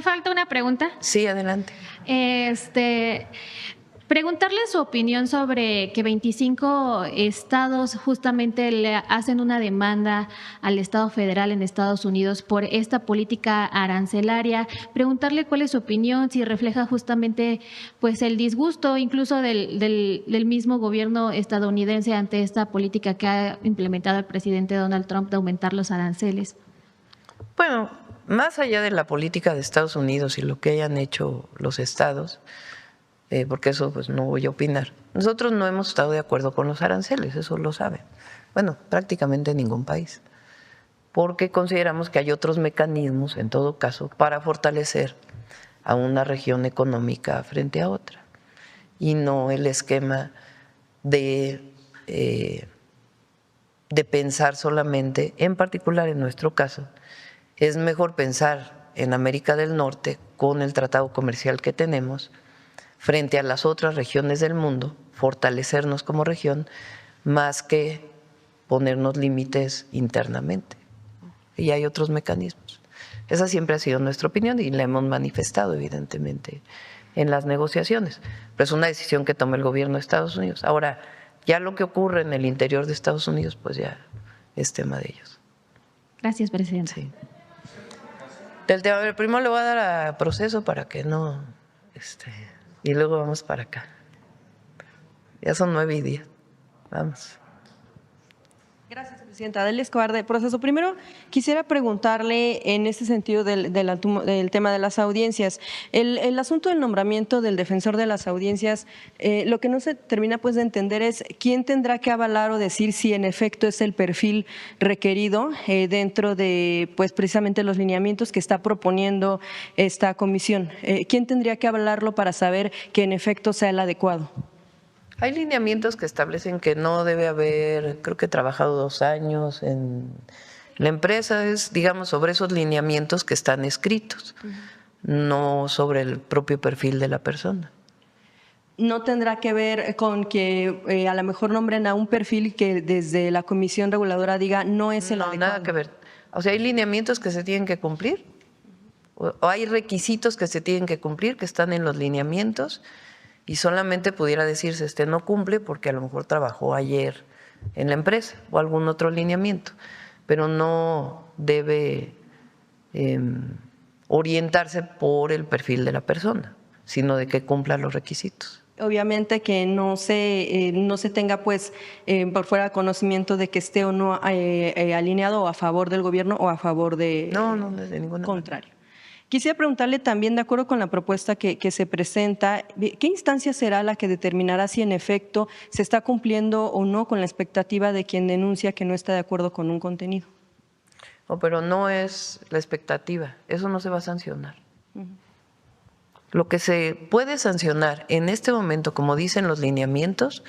falta una pregunta? Sí, adelante. Preguntarle su opinión sobre que 25 estados justamente le hacen una demanda al Estado federal en Estados Unidos por esta política arancelaria. Preguntarle cuál es su opinión, si refleja justamente pues el disgusto incluso del mismo gobierno estadounidense ante esta política que ha implementado el presidente Donald Trump de aumentar los aranceles. Bueno, más allá de la política de Estados Unidos y lo que hayan hecho los estados, porque eso pues no voy a opinar. Nosotros no hemos estado de acuerdo con los aranceles, eso lo saben. Bueno, prácticamente ningún país, porque consideramos que hay otros mecanismos, en todo caso, para fortalecer a una región económica frente a otra, y no el esquema de pensar solamente, en particular en nuestro caso, es mejor pensar en América del Norte con el tratado comercial que tenemos, frente a las otras regiones del mundo, fortalecernos como región, más que ponernos límites internamente. Y hay otros mecanismos. Esa siempre ha sido nuestra opinión y la hemos manifestado, evidentemente, en las negociaciones. Pero es una decisión que toma el gobierno de Estados Unidos. Ahora, ya lo que ocurre en el interior de Estados Unidos, pues ya es tema de ellos. Gracias, presidenta. Sí. Primero le voy a dar a proceso para que no… y luego vamos para acá. Ya son 9:10. Vamos. Gracias, presidenta. Adelia Escobar, de Proceso. Primero, quisiera preguntarle en este sentido del tema de las audiencias. El asunto del nombramiento del defensor de las audiencias, lo que no se termina pues de entender es quién tendrá que avalar o decir si en efecto es el perfil requerido dentro de pues precisamente los lineamientos que está proponiendo esta comisión. ¿Quién tendría que avalarlo para saber que en efecto sea el adecuado? Hay lineamientos que establecen que no debe haber, creo que he trabajado 2 años en la empresa, es, digamos, sobre esos lineamientos que están escritos, no sobre el propio perfil de la persona. ¿No tendrá que ver con que a lo mejor nombren a un perfil que desde la Comisión Reguladora diga no es el adecuado? No, nada que ver. O sea, hay lineamientos que se tienen que cumplir, o hay requisitos que se tienen que cumplir, que están en los lineamientos, y solamente pudiera decirse no cumple porque a lo mejor trabajó ayer en la empresa o algún otro lineamiento, pero no debe orientarse por el perfil de la persona, sino de que cumpla los requisitos. Obviamente que no se tenga pues por fuera conocimiento de que esté o no alineado a favor del gobierno o a favor de No, de ninguna contrario. Quisiera preguntarle también, de acuerdo con la propuesta que se presenta, ¿qué instancia será la que determinará si en efecto se está cumpliendo o no con la expectativa de quien denuncia que no está de acuerdo con un contenido? Pero no es la expectativa, eso no se va a sancionar. Lo que se puede sancionar en este momento, como dicen los lineamientos,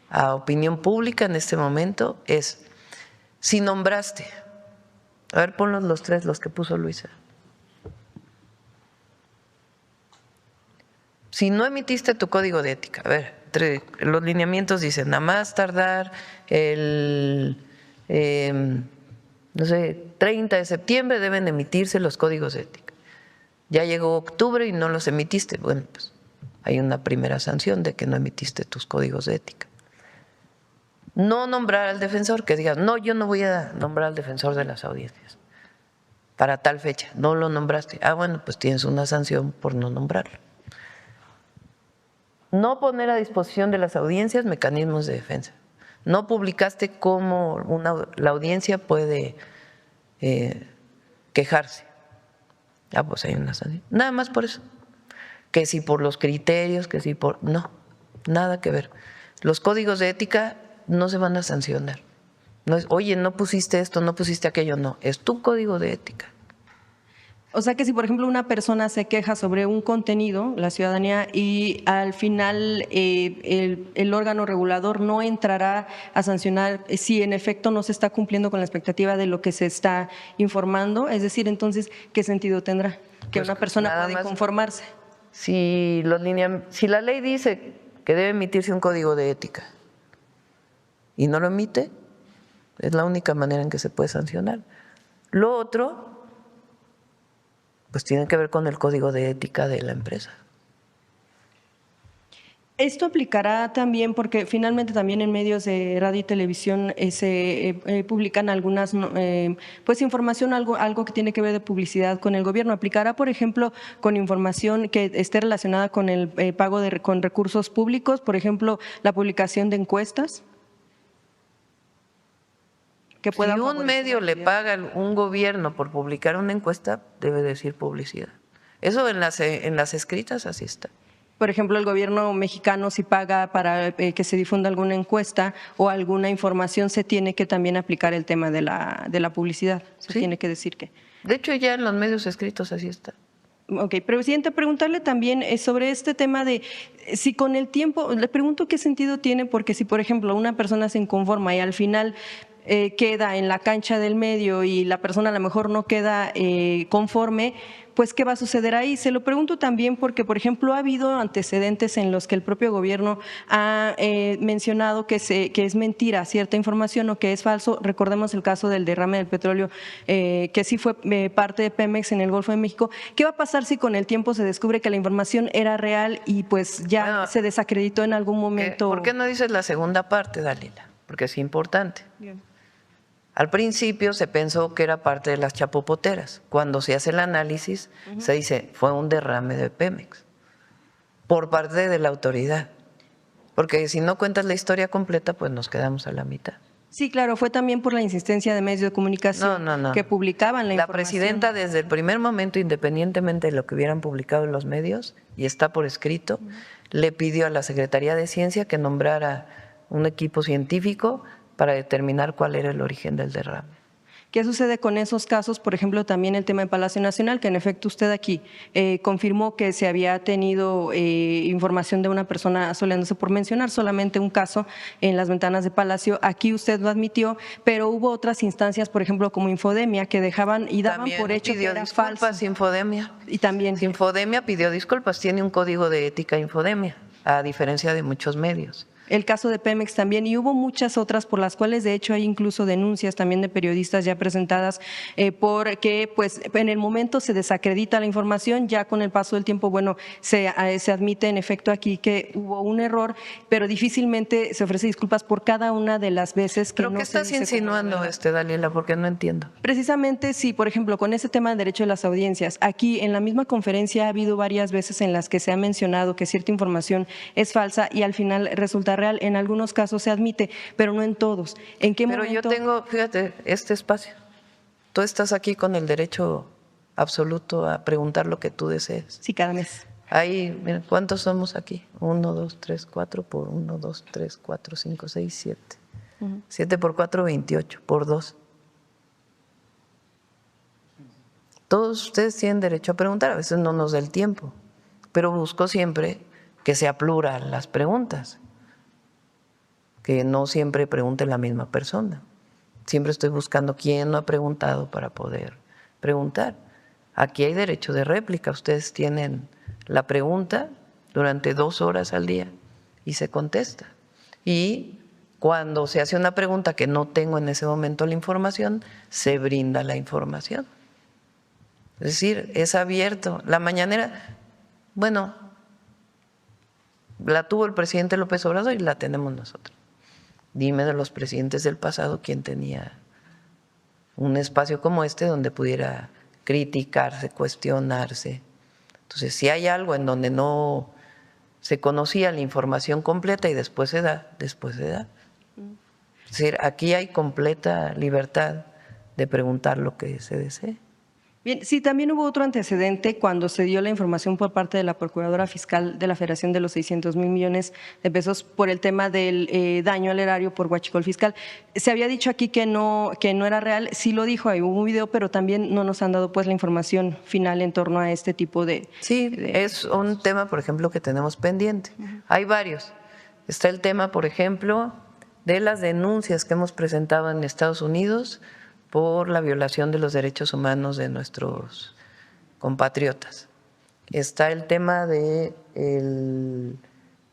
a opinión pública en este momento, es si nombraste, a ver, ponlos los tres, los que puso Luisa. Si no emitiste tu código de ética, a ver, los lineamientos dicen, nada más tardar el, 30 de septiembre deben emitirse los códigos de ética. Ya llegó octubre y no los emitiste, bueno, pues hay una primera sanción de que no emitiste tus códigos de ética. No nombrar al defensor, que digas, no, yo no voy a nombrar al defensor de las audiencias para tal fecha, no lo nombraste. Bueno, pues tienes una sanción por no nombrarlo. No poner a disposición de las audiencias mecanismos de defensa. No publicaste cómo la audiencia puede quejarse. Pues hay una sanción. Nada más por eso. Que si por los criterios, que si por… No, nada que ver. Los códigos de ética no se van a sancionar. No es, oye, no pusiste esto, no pusiste aquello, no. Es tu código de ética. O sea que si, por ejemplo, una persona se queja sobre un contenido, la ciudadanía, y al final el órgano regulador no entrará a sancionar si en efecto no se está cumpliendo con la expectativa de lo que se está informando, es decir, entonces, ¿qué sentido tendrá que una persona puede conformarse? Si la ley dice que debe emitirse un código de ética y no lo emite, es la única manera en que se puede sancionar. Lo otro… pues tiene que ver con el código de ética de la empresa. Esto aplicará también porque finalmente también en medios de radio y televisión se publican algunas pues información, algo que tiene que ver de publicidad con el gobierno. ¿Aplicará, por ejemplo, con información que esté relacionada con el pago con recursos públicos, por ejemplo, la publicación de encuestas? Si un medio le paga a un gobierno por publicar una encuesta, debe decir publicidad. Eso en las escritas así está. Por ejemplo, el gobierno mexicano si paga para que se difunda alguna encuesta o alguna información, se tiene que también aplicar el tema de la publicidad. Se tiene que decir que… De hecho, ya en los medios escritos así está. Ok, presidente, preguntarle también sobre este tema de si con el tiempo, le pregunto qué sentido tiene, porque si, por ejemplo, una persona se inconforma y al final queda en la cancha del medio y la persona a lo mejor no queda conforme, pues ¿qué va a suceder ahí? Se lo pregunto también porque, por ejemplo, ha habido antecedentes en los que el propio gobierno ha mencionado que es mentira cierta información o que es falso. Recordemos el caso del derrame del petróleo, que sí fue parte de Pemex en el Golfo de México. ¿Qué va a pasar si con el tiempo se descubre que la información era real y pues ya se desacreditó en algún momento? ¿Por qué no dices la segunda parte, Dalila? Porque es importante. Bien. Al principio se pensó que era parte de las chapopoteras. Cuando se hace el análisis, se dice, fue un derrame de Pemex por parte de la autoridad. Porque si no cuentas la historia completa, pues nos quedamos a la mitad. Sí, claro, fue también por la insistencia de medios de comunicación que publicaban la información. La presidenta desde el primer momento, independientemente de lo que hubieran publicado en los medios, y está por escrito, le pidió a la Secretaría de Ciencia que nombrara un equipo científico para determinar cuál era el origen del derrame. ¿Qué sucede con esos casos? Por ejemplo, también el tema de Palacio Nacional, que en efecto usted aquí confirmó que se había tenido información de una persona soleándose, por mencionar solamente un caso en las ventanas de Palacio. Aquí usted lo admitió, pero hubo otras instancias, por ejemplo, como Infodemia, que dejaban y daban también por hecho que era falso. Infodemia. Y también Infodemia pidió disculpas, tiene un código de ética Infodemia, a diferencia de muchos medios. el caso de Pemex también, y hubo muchas otras por las cuales de hecho hay incluso denuncias también de periodistas ya presentadas porque pues en el momento se desacredita la información, ya con el paso del tiempo, bueno, se admite en efecto aquí que hubo un error, pero difícilmente se ofrece disculpas por cada una de las veces que ¿Pero no qué se estás dice insinuando, Daliela? Porque no entiendo. Precisamente sí, por ejemplo, con ese tema del derecho de las audiencias, aquí en la misma conferencia ha habido varias veces en las que se ha mencionado que cierta información es falsa y al final resulta real. En algunos casos se admite, pero no en todos. ¿En qué Pero momento? yo tengo, fíjate, este espacio. Tú estás aquí con el derecho absoluto a preguntar lo que tú desees. Sí, cada mes. Ahí, mira, ¿cuántos somos aquí? 1, 2, 3, 4 por 1, 2, 3, 4, 5, 6, 7. 7 por 4, 28, por 2. Todos ustedes tienen derecho a preguntar, a veces no nos da el tiempo, pero busco siempre que sea plural las preguntas, que no siempre pregunte la misma persona. Siempre estoy buscando quién no ha preguntado para poder preguntar. Aquí hay derecho de réplica, ustedes tienen la pregunta durante 2 horas al día y se contesta. Y cuando se hace una pregunta que no tengo en ese momento la información, se brinda la información. Es decir, es abierto. La mañanera, bueno, la tuvo el presidente López Obrador y la tenemos nosotros. Dime de los presidentes del pasado quién tenía un espacio como este donde pudiera criticarse, cuestionarse. Entonces, si hay algo en donde no se conocía la información completa y después se da, después se da. Es decir, aquí hay completa libertad de preguntar lo que se desee. Bien, sí, también hubo otro antecedente cuando se dio la información por parte de la Procuradora Fiscal de la Federación de los 600,000 millones de pesos por el tema del daño al erario por huachicol fiscal. Se había dicho aquí que no era real, sí lo dijo, ahí hubo un video, pero también no nos han dado pues la información final en torno a este tipo de… Sí, es un tema, por ejemplo, que tenemos pendiente. Hay varios. Está el tema, por ejemplo, de las denuncias que hemos presentado en Estados Unidos por la violación de los derechos humanos de nuestros compatriotas. Está el tema de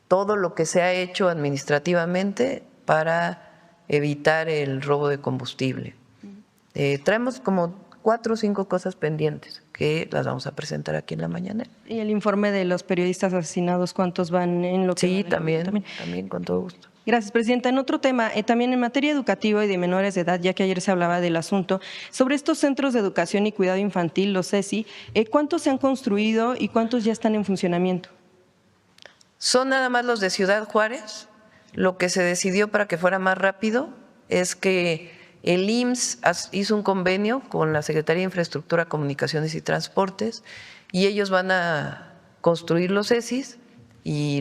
todo lo que se ha hecho administrativamente para evitar el robo de combustible. Traemos como 4 o 5 cosas pendientes que las vamos a presentar aquí en la mañana. Y el informe de los periodistas asesinados, ¿cuántos van en lo que… Sí, van en también, con todo gusto. Gracias, Presidenta. En otro tema, también en materia educativa y de menores de edad, ya que ayer se hablaba del asunto, sobre estos centros de educación y cuidado infantil, los CESI, ¿cuántos se han construido y cuántos ya están en funcionamiento? Son nada más los de Ciudad Juárez. Lo que se decidió para que fuera más rápido es que el IMSS hizo un convenio con la Secretaría de Infraestructura, Comunicaciones y Transportes y ellos van a construir los CESIs y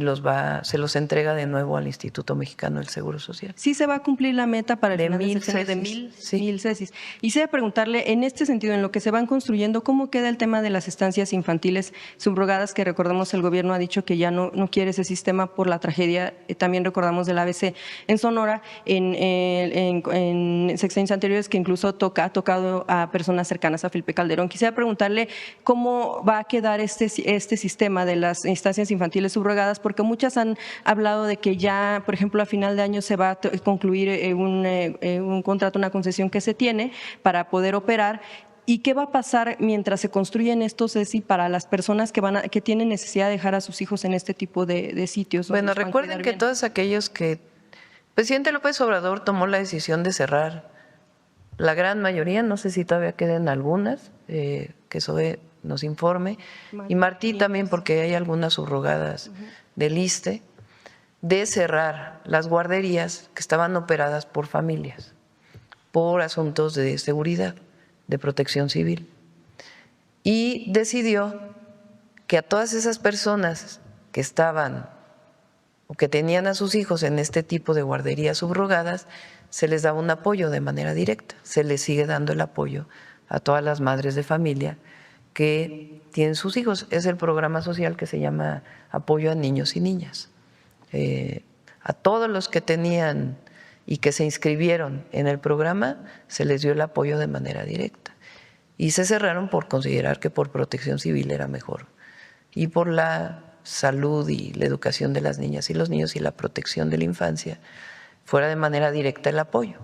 se los entrega de nuevo al Instituto Mexicano del Seguro Social. Sí se va a cumplir la meta para el De final del 1000 sexenio, de CESIs, 1000 CESIs. Quisiera preguntarle, en este sentido, en lo que se van construyendo, ¿cómo queda el tema de las estancias infantiles subrogadas? Que recordemos el gobierno ha dicho que ya no quiere ese sistema por la tragedia, también recordamos del ABC en Sonora, en sexenios anteriores, que incluso ha tocado a personas cercanas a Felipe Calderón. Quisiera preguntarle cómo va a quedar este sistema de las instancias infantiles subrogadas, porque muchas han hablado de que ya, por ejemplo, a final de año se va a concluir un contrato, una concesión que se tiene para poder operar. ¿Y qué va a pasar mientras se construyen estos CESI para las personas que tienen necesidad de dejar a sus hijos en este tipo de sitios? Bueno, recuerden que todos aquellos que… El presidente López Obrador tomó la decisión de cerrar la gran mayoría, no sé si todavía queden algunas, que SOE nos informe, y Martí también, porque hay algunas subrogadas del ISSSTE, de cerrar las guarderías que estaban operadas por familias, por asuntos de seguridad, de protección civil. Y decidió que a todas esas personas que estaban o que tenían a sus hijos en este tipo de guarderías subrogadas, se les daba un apoyo de manera directa. Se les sigue dando el apoyo a todas las madres de familia que tienen sus hijos. Es el programa social que se llama Apoyo a Niños y Niñas. A todos los que tenían y que se inscribieron en el programa se les dio el apoyo de manera directa. Y se cerraron por considerar que por protección civil era mejor. Y por la salud y la educación de las niñas y los niños y la protección de la infancia fuera de manera directa el apoyo.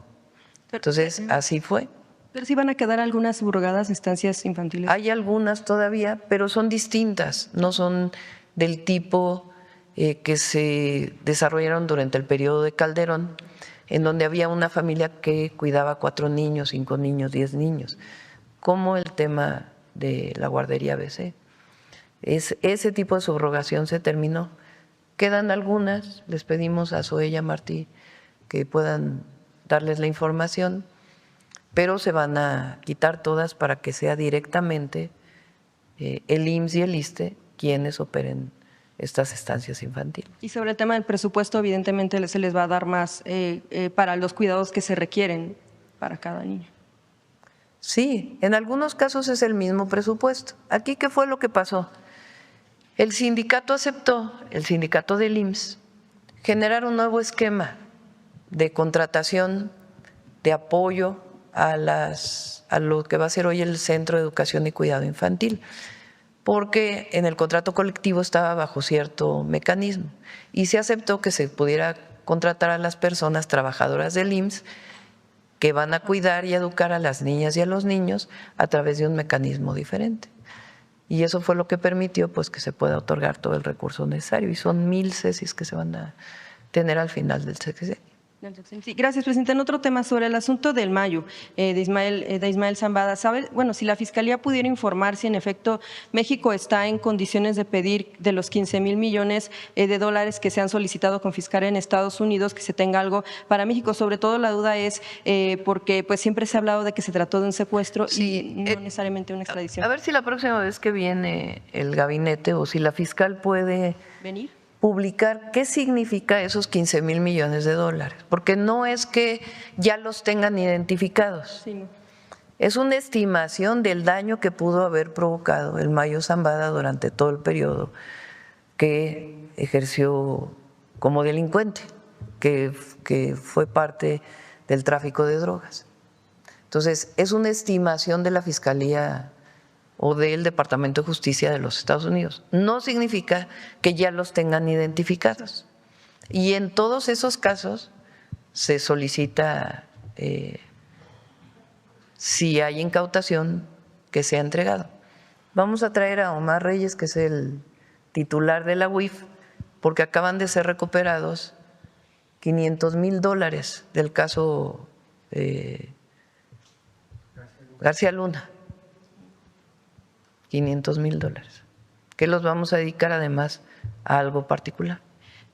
Entonces, así fue. Pero sí van a quedar algunas subrogadas estancias infantiles. Hay algunas todavía, pero son distintas, no son del tipo que se desarrollaron durante el periodo de Calderón, en donde había una familia que cuidaba 4 niños, 5 niños, 10 niños, como el tema de la guardería ABC. Ese tipo de subrogación se terminó. Quedan algunas, les pedimos a Zoe y a Martí que puedan darles la información, pero se van a quitar todas para que sea directamente el IMSS y el ISSSTE quienes operen estas estancias infantiles. Y sobre el tema del presupuesto, evidentemente se les va a dar más para los cuidados que se requieren para cada niño. Sí, en algunos casos es el mismo presupuesto. Aquí, ¿qué fue lo que pasó? El sindicato aceptó, el sindicato del IMSS, generar un nuevo esquema de contratación, de apoyo a lo que va a ser hoy el Centro de Educación y Cuidado Infantil, porque en el contrato colectivo estaba bajo cierto mecanismo y se aceptó que se pudiera contratar a las personas trabajadoras del IMSS que van a cuidar y educar a las niñas y a los niños a través de un mecanismo diferente. Y eso fue lo que permitió pues que se pueda otorgar todo el recurso necesario y son 1,000 cesis que se van a tener al final del sexenio. Sí, gracias, presidenta. En otro tema sobre el asunto del Mayo, de Ismael Zambada, ¿sabe? Bueno, si la Fiscalía pudiera informar si en efecto México está en condiciones de pedir de los 15,000 millones de dólares que se han solicitado confiscar en Estados Unidos, que se tenga algo para México. Sobre todo la duda es porque pues siempre se ha hablado de que se trató de un secuestro y no necesariamente una extradición. A ver si la próxima vez que viene el gabinete o si la fiscal puede venir publicar qué significa esos 15,000 millones de dólares, porque no es que ya los tengan identificados. Sí. Es una estimación del daño que pudo haber provocado el Mayo Zambada durante todo el periodo que ejerció como delincuente, que fue parte del tráfico de drogas. Entonces, es una estimación de la Fiscalía o del Departamento de Justicia de los Estados Unidos. No significa que ya los tengan identificados. Y en todos esos casos se solicita, si hay incautación, que sea entregado. Vamos a traer a Omar Reyes, que es el titular de la UIF, porque acaban de ser recuperados $500,000 del caso García Luna. $500,000, que los vamos a dedicar además a algo particular.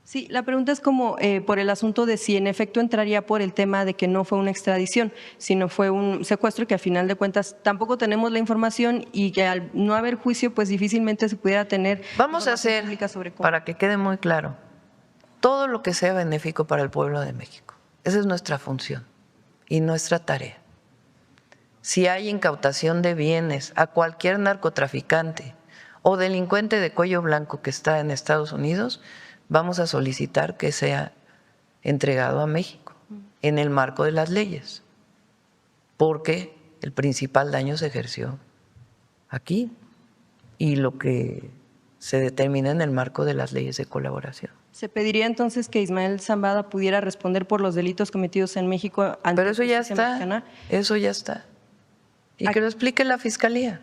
Sí, la pregunta es como por el asunto de si en efecto entraría por el tema de que no fue una extradición, sino fue un secuestro, que al final de cuentas tampoco tenemos la información y que al no haber juicio pues difícilmente se pudiera tener. Vamos a hacer, para que quede muy claro, todo lo que sea benéfico para el pueblo de México. Esa es nuestra función y nuestra tarea. Si hay incautación de bienes a cualquier narcotraficante o delincuente de cuello blanco que está en Estados Unidos, vamos a solicitar que sea entregado a México en el marco de las leyes, porque el principal daño se ejerció aquí y lo que se determina en el marco de las leyes de colaboración. ¿Se pediría entonces que Ismael Zambada pudiera responder por los delitos cometidos en México ante Pero eso ya está, mexicana? Eso ya está. Y que lo explique la Fiscalía.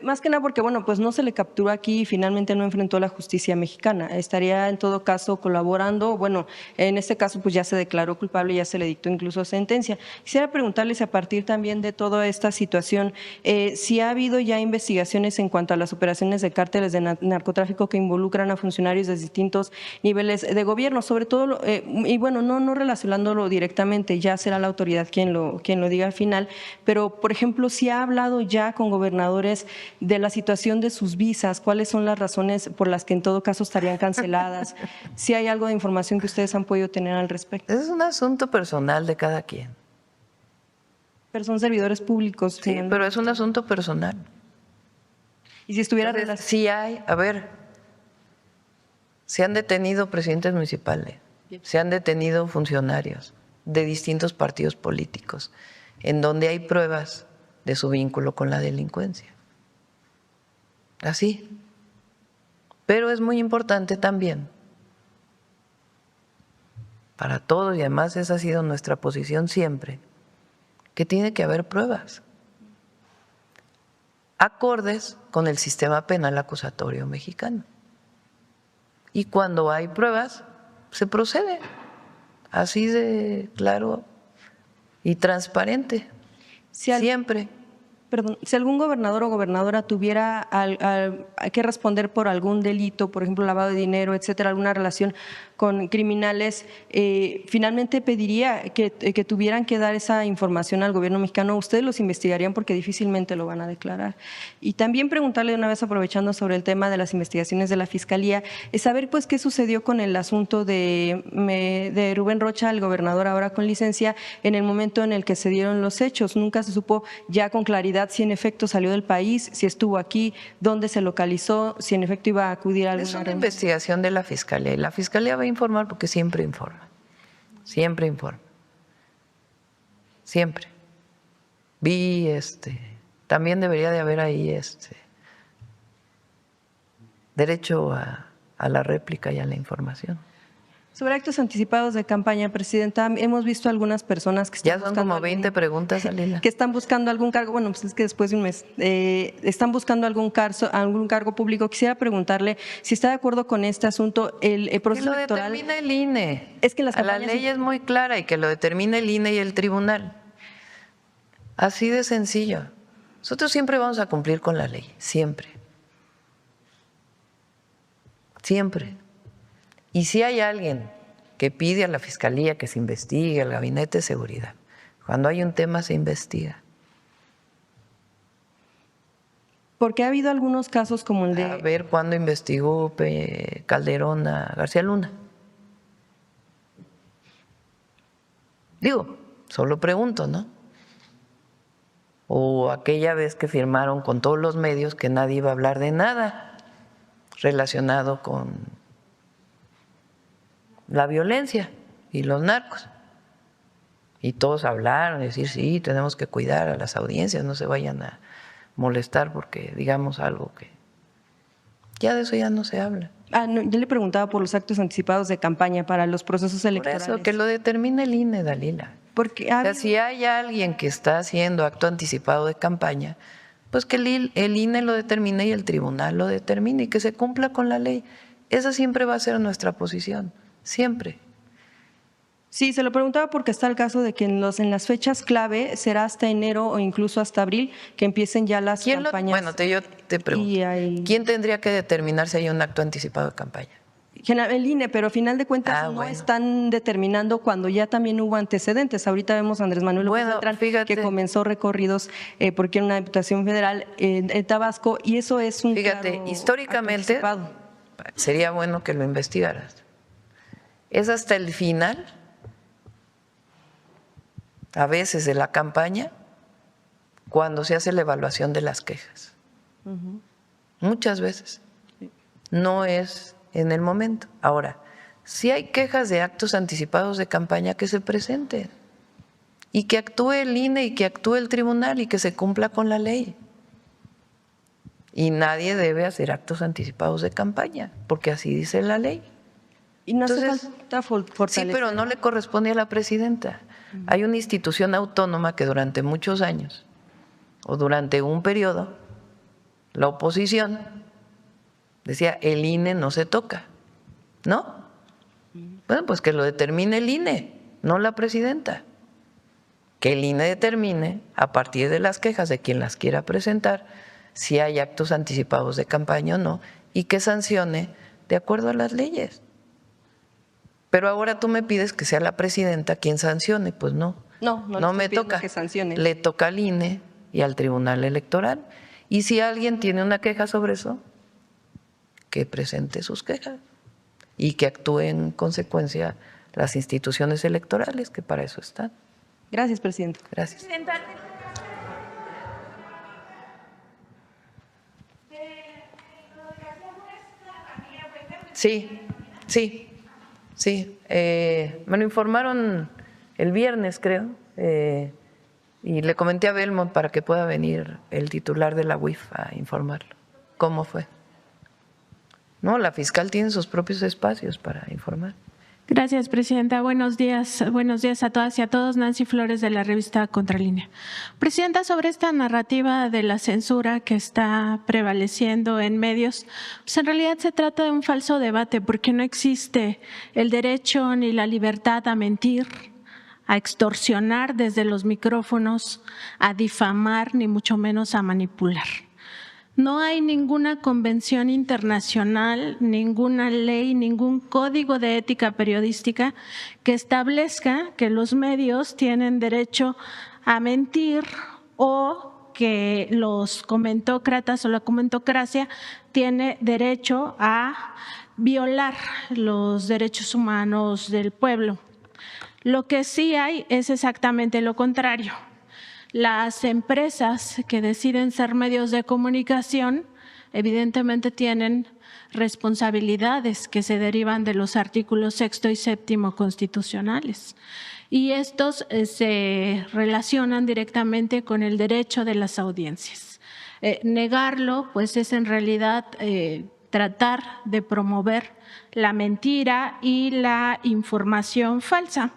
Más que nada porque, bueno, pues no se le capturó aquí y finalmente no enfrentó a la justicia mexicana. Estaría en todo caso colaborando. Bueno, en este caso pues ya se declaró culpable, ya se le dictó incluso sentencia. Quisiera preguntarles a partir también de toda esta situación, si ha habido ya investigaciones en cuanto a las operaciones de cárteles de narcotráfico que involucran a funcionarios de distintos niveles de gobierno, sobre todo, y bueno, no relacionándolo directamente, ya será la autoridad quien lo diga al final, pero por ejemplo, si ha hablado ya con gobernadores de la situación de sus visas, cuáles son las razones por las que en todo caso estarían canceladas, si hay algo de información que ustedes han podido tener al respecto. Es un asunto personal de cada quien. Pero son servidores públicos. Sí, pero es un asunto personal. Y si estuviera… Sí hay, a ver, se han detenido presidentes municipales, se han detenido funcionarios de distintos partidos políticos, en donde hay pruebas de su vínculo con la delincuencia. Así. Pero es muy importante también para todos, y además esa ha sido nuestra posición siempre, que tiene que haber pruebas acordes con el sistema penal acusatorio mexicano. Y cuando hay pruebas, se procede, así de claro y transparente, siempre. Perdón, si algún gobernador o gobernadora tuviera que responder por algún delito, por ejemplo, lavado de dinero, etcétera, alguna relación con criminales, finalmente pediría que tuvieran que dar esa información al gobierno mexicano. Ustedes los investigarían porque difícilmente lo van a declarar. Y también preguntarle de una vez, aprovechando sobre el tema de las investigaciones de la Fiscalía, es saber pues qué sucedió con el asunto de Rubén Rocha, el gobernador ahora con licencia, en el momento en el que se dieron los hechos. Nunca se supo ya con claridad si en efecto salió del país, si estuvo aquí, dónde se localizó, si en efecto iba a acudir a alguna Es una reunión. investigación de la Fiscalía, y la Fiscalía va a informar porque siempre informa, siempre. También debería de haber ahí derecho a la réplica y a la información. Sobre actos anticipados de campaña, Presidenta, hemos visto algunas personas que están Ya son buscando como 20 preguntas, Alila. que están buscando algún cargo, bueno, pues es que después de un mes, están buscando algún cargo público. Quisiera preguntarle si está de acuerdo con este asunto, el proceso Que lo electoral. determine el INE. Es que en las la campañas ley es muy clara y que lo determine el INE y el tribunal. Así de sencillo. Nosotros siempre vamos a cumplir con la ley, siempre. Siempre. Y si hay alguien que pide a la Fiscalía que se investigue, al Gabinete de Seguridad, cuando hay un tema se investiga. Porque ha habido algunos casos como el de… A ver cuándo investigó Calderón a García Luna. Digo, solo pregunto, ¿no? O aquella vez que firmaron con todos los medios que nadie iba a hablar de nada relacionado con la violencia y los narcos. Y todos hablaron, decir, sí, tenemos que cuidar a las audiencias, no se vayan a molestar porque digamos algo que… Ya de eso ya no se habla. No, yo le preguntaba por los actos anticipados de campaña para los procesos Por electorales. eso, que lo determine el INE, Dalila. Porque O sea, si hay alguien que está haciendo acto anticipado de campaña, pues que el INE lo determine y el tribunal lo determine y que se cumpla con la ley. Esa siempre va a ser nuestra posición, siempre. Sí, se lo preguntaba porque está el caso de que en las fechas clave será hasta enero o incluso hasta abril que empiecen ya las campañas. Bueno, yo te pregunto, ¿quién tendría que determinar si hay un acto anticipado de campaña? El INE, pero a final de cuentas no están determinando cuando ya también hubo antecedentes. Ahorita vemos a Andrés Manuel López Beltrán, que comenzó recorridos porque era una diputación federal en Tabasco, y eso es un Fíjate, históricamente sería bueno que lo investigaras. Es hasta el final, a veces de la campaña, cuando se hace la evaluación de las quejas. Muchas veces. No es en el momento. Ahora, si hay quejas de actos anticipados de campaña, que se presenten y que actúe el INE y que actúe el tribunal y que se cumpla con la ley. Y nadie debe hacer actos anticipados de campaña, porque así dice la ley. Y no Entonces, hace falta fortalecer. Sí, pero no le corresponde a la presidenta. Hay una institución autónoma que durante muchos años o durante un periodo, la oposición decía, el INE no se toca, ¿no? Bueno, pues que lo determine el INE, no la presidenta. Que el INE determine, a partir de las quejas de quien las quiera presentar, si hay actos anticipados de campaña o no, y que sancione de acuerdo a las leyes. Pero ahora tú me pides que sea la presidenta quien sancione, pues no. No me toca. Que sancione. Le toca al INE y al Tribunal Electoral. Y si alguien tiene una queja sobre eso, que presente sus quejas y que actúen en consecuencia las instituciones electorales, que para eso están. Gracias, presidente. Gracias. Sí. Me lo informaron el viernes, creo, y le comenté a Belmont para que pueda venir el titular de la UIF a informarlo. ¿Cómo fue? No, la fiscal tiene sus propios espacios para informar. Gracias, presidenta. Buenos días a todas y a todos. Nancy Flores, de la revista Contralínea. Presidenta, sobre esta narrativa de la censura que está prevaleciendo en medios, pues en realidad se trata de un falso debate, porque no existe el derecho ni la libertad a mentir, a extorsionar desde los micrófonos, a difamar, ni mucho menos a manipular. No hay ninguna convención internacional, ninguna ley, ningún código de ética periodística que establezca que los medios tienen derecho a mentir o que los comentócratas o la comentocracia tiene derecho a violar los derechos humanos del pueblo. Lo que sí hay es exactamente lo contrario. Las empresas que deciden ser medios de comunicación evidentemente tienen responsabilidades que se derivan de los artículos 6 y 7 constitucionales, y estos se relacionan directamente con el derecho de las audiencias. Negarlo pues es en realidad tratar de promover la mentira y la información falsa.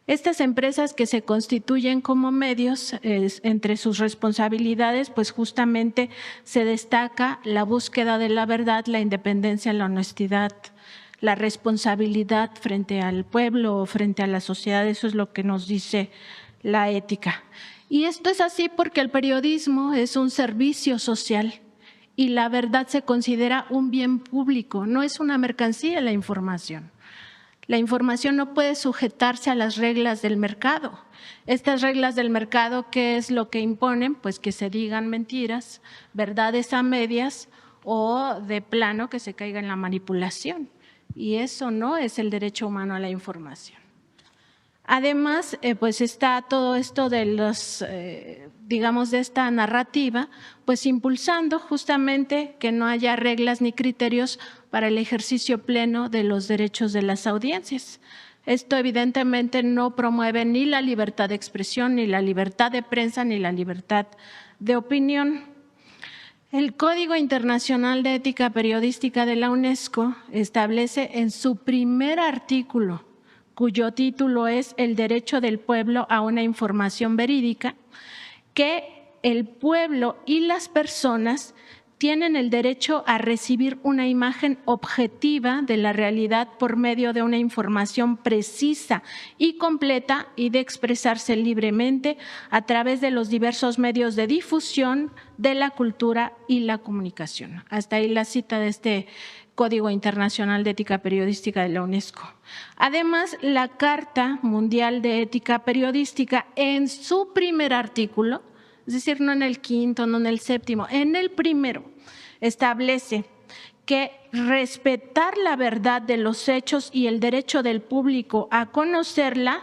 Estas empresas que se constituyen como medios, entre sus responsabilidades, pues justamente se destaca la búsqueda de la verdad, la independencia, la honestidad, la responsabilidad frente al pueblo o frente a la sociedad. Eso es lo que nos dice la ética. Y esto es así porque el periodismo es un servicio social y la verdad se considera un bien público, no es una mercancía la información. La información no puede sujetarse a las reglas del mercado. Estas reglas del mercado, ¿qué es lo que imponen? Pues que se digan mentiras, verdades a medias o de plano que se caiga en la manipulación. Y eso no es el derecho humano a la información. Además, pues está todo esto de los, digamos, de esta narrativa, pues impulsando justamente que no haya reglas ni criterios para el ejercicio pleno de los derechos de las audiencias. Esto evidentemente no promueve ni la libertad de expresión, ni la libertad de prensa, ni la libertad de opinión. El Código Internacional de Ética Periodística de la UNESCO establece en su primer artículo, cuyo título es El derecho del pueblo a una información verídica, que el pueblo y las personas tienen el derecho a recibir una imagen objetiva de la realidad por medio de una información precisa y completa y de expresarse libremente a través de los diversos medios de difusión de la cultura y la comunicación. Hasta ahí la cita de este Código Internacional de Ética Periodística de la UNESCO. Además, la Carta Mundial de Ética Periodística, en su primer artículo, es decir, no en el quinto, no en el séptimo, en el primero, establece que respetar la verdad de los hechos y el derecho del público a conocerla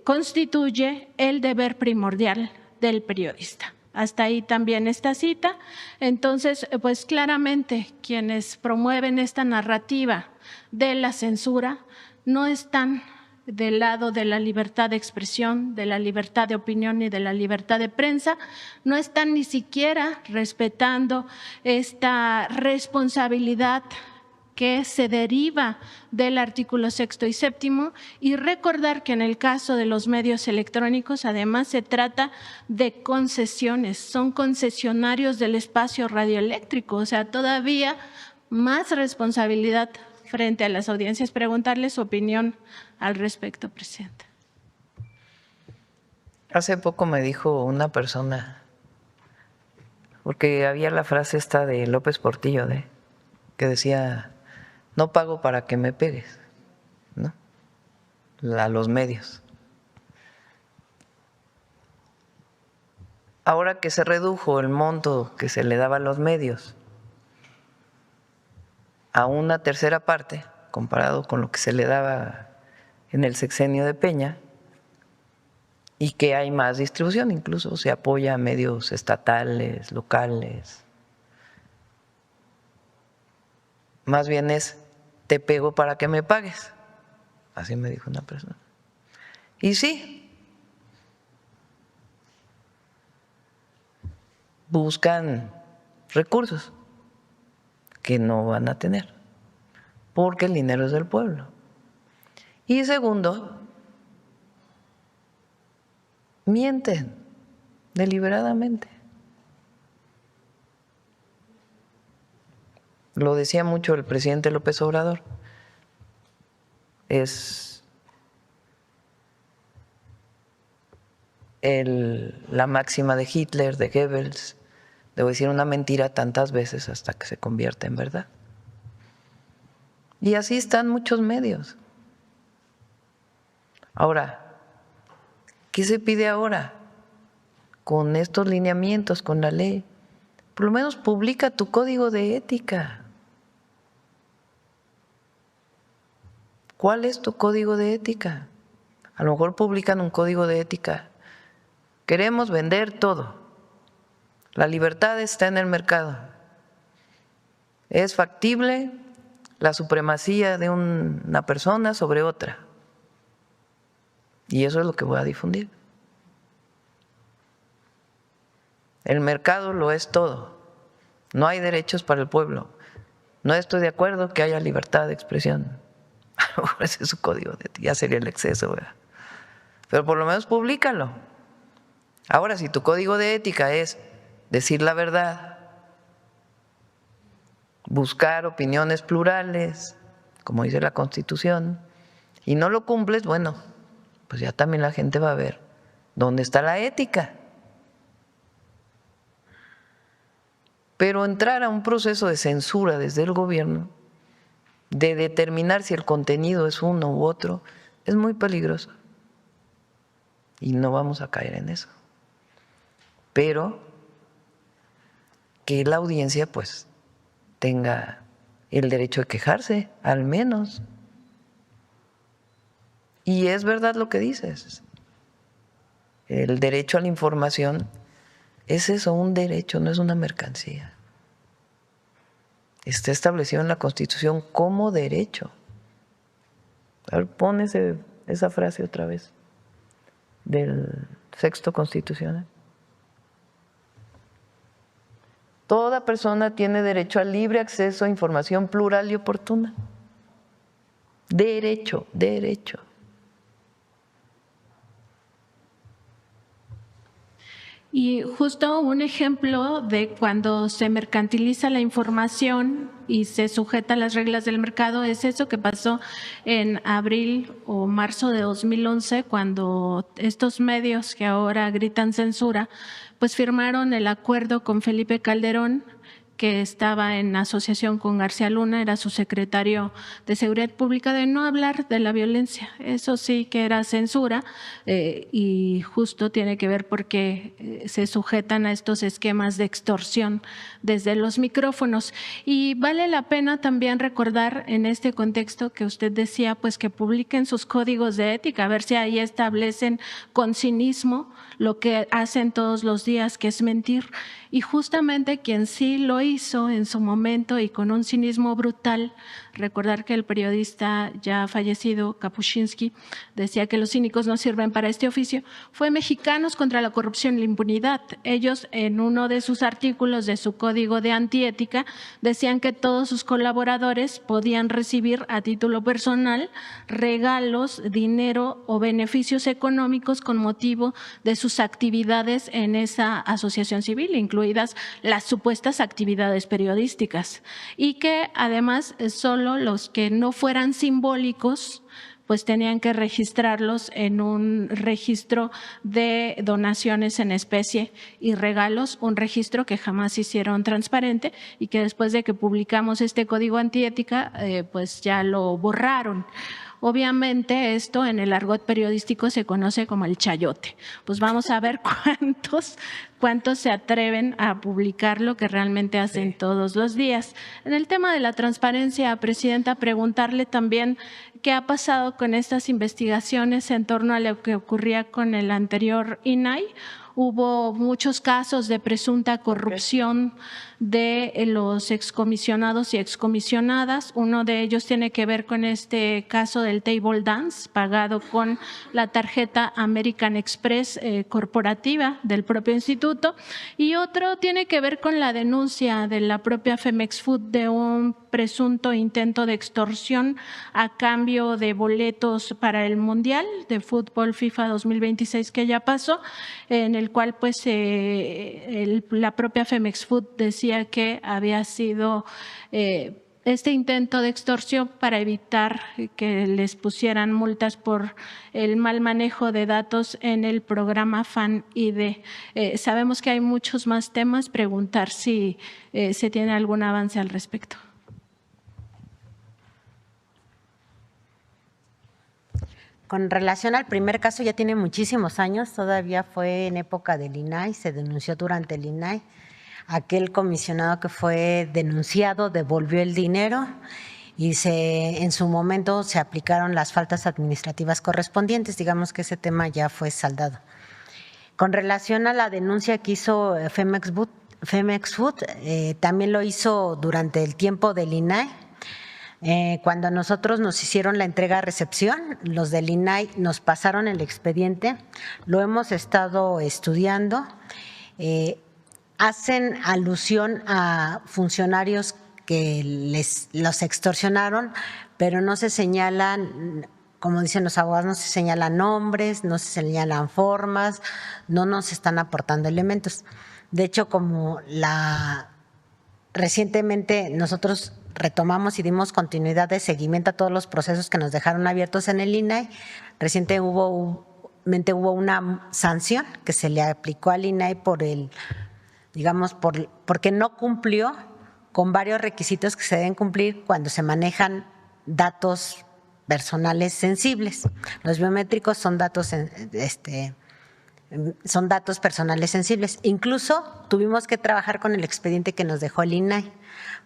constituye el deber primordial del periodista. Hasta ahí también esta cita. Entonces, pues claramente quienes promueven esta narrativa de la censura no están del lado de la libertad de expresión, de la libertad de opinión y de la libertad de prensa, no están ni siquiera respetando esta responsabilidad que se deriva del artículo 6 y 7, y recordar que en el caso de los medios electrónicos además se trata de concesiones, son concesionarios del espacio radioeléctrico, o sea, todavía más responsabilidad frente a las audiencias. Preguntarle su opinión al respecto, presidenta. Hace poco me dijo una persona, porque había la frase esta de López Portillo, que decía: no pago para que me pegues, ¿no? A los medios. Ahora que se redujo el monto que se le daba a los medios a una tercera parte, comparado con lo que se le daba en el sexenio de Peña, y que hay más distribución, incluso se apoya a medios estatales, locales. Más bien es: te pego para que me pagues. Así me dijo una persona. Y sí, buscan recursos. que no van a tener, porque el dinero es del pueblo. Y segundo, mienten deliberadamente. Lo decía mucho el presidente López Obrador. Es la máxima de Hitler, de Goebbels, debo decir una mentira tantas veces hasta que se convierte en verdad. Y así están muchos medios. Ahora, ¿qué se pide ahora? Con estos lineamientos, con la ley, por lo menos publica tu código de ética. ¿Cuál es tu código de ética? A lo mejor publican un código de ética. Queremos vender todo. La libertad está en el mercado. Es factible la supremacía de una persona sobre otra. Y eso es lo que voy a difundir. El mercado lo es todo. No hay derechos para el pueblo. No estoy de acuerdo que haya libertad de expresión. Ese es su código de ética. Ya sería el exceso, ¿verdad? Pero por lo menos públicalo. Ahora, si tu código de ética es decir la verdad, buscar opiniones plurales, como dice la Constitución, y no lo cumples, bueno, pues ya también la gente va a ver dónde está la ética. Pero entrar a un proceso de censura desde el gobierno, de determinar si el contenido es uno u otro, es muy peligroso. Y no vamos a caer en eso. Pero que la audiencia pues tenga el derecho de quejarse, al menos. Y es verdad lo que dices. El derecho a la información es eso, un derecho, no es una mercancía. Está establecido en la Constitución como derecho. A ver, pon esa frase otra vez del sexto constitucional. Toda persona tiene derecho al libre acceso a información plural y oportuna. Derecho, derecho. Y justo un ejemplo de cuando se mercantiliza la información y se sujeta a las reglas del mercado es eso que pasó en abril o marzo de 2011, cuando estos medios que ahora gritan censura, pues firmaron el acuerdo con Felipe Calderón, que estaba en asociación con García Luna, era su secretario de Seguridad Pública, de no hablar de la violencia. Eso sí que era censura y justo tiene que ver porque se sujetan a estos esquemas de extorsión desde los micrófonos. Y vale la pena también recordar en este contexto que usted decía, pues que publiquen sus códigos de ética, a ver si ahí establecen con cinismo lo que hacen todos los días, que es mentir. Y justamente quien sí lo hizo en su momento y con un cinismo brutal, recordar que el periodista ya fallecido, Kapuscinski, decía que los cínicos no sirven para este oficio, fue Mexicanos contra la Corrupción y la Impunidad. Ellos, en uno de sus artículos de su código de antiética, decían que todos sus colaboradores podían recibir a título personal regalos, dinero o beneficios económicos con motivo de sus actividades en esa asociación civil, incluidas las supuestas actividades periodísticas, y que además solo los que no fueran simbólicos pues tenían que registrarlos en un registro de donaciones en especie y regalos, un registro que jamás hicieron transparente y que después de que publicamos este código antiética pues ya lo borraron. Obviamente esto en el argot periodístico se conoce como el chayote. Pues vamos a ver cuántos se atreven a publicar lo que realmente hacen todos los días. En el tema de la transparencia, Presidenta, preguntarle también qué ha pasado con estas investigaciones en torno a lo que ocurría con el anterior INAI. hubo muchos casos de presunta corrupción de los excomisionados y excomisionadas. Uno de ellos tiene que ver con este caso del table dance pagado con la tarjeta American Express corporativa del propio instituto, y otro tiene que ver con la denuncia de la propia Femex Food de un presunto intento de extorsión a cambio de boletos para el Mundial de Fútbol FIFA 2026 que ya pasó, en el cual pues la propia Femex Food decía que había sido este intento de extorsión para evitar que les pusieran multas por el mal manejo de datos en el programa FAN ID. Sabemos que hay muchos más temas, preguntar si se tiene algún avance al respecto. Con relación al primer caso, ya tiene muchísimos años, todavía fue en época del INAI, se denunció durante el INAI. Aquel comisionado que fue denunciado devolvió el dinero y en su momento se aplicaron las faltas administrativas correspondientes. Digamos que ese tema ya fue saldado. Con relación a la denuncia que hizo Femex Food, también lo hizo durante el tiempo del INAI. Cuando a nosotros nos hicieron la entrega-recepción, los del INAI nos pasaron el expediente, lo hemos estado estudiando. Hacen alusión a funcionarios que los extorsionaron, pero no se señalan, como dicen los abogados, no se señalan nombres, no se señalan formas, no nos están aportando elementos. De hecho, recientemente nosotros retomamos y dimos continuidad de seguimiento a todos los procesos que nos dejaron abiertos en el INAI. Recientemente hubo una sanción que se le aplicó al INAI porque no cumplió con varios requisitos que se deben cumplir cuando se manejan datos personales sensibles. Los biométricos son datos personales sensibles. Incluso tuvimos que trabajar con el expediente que nos dejó el INAI.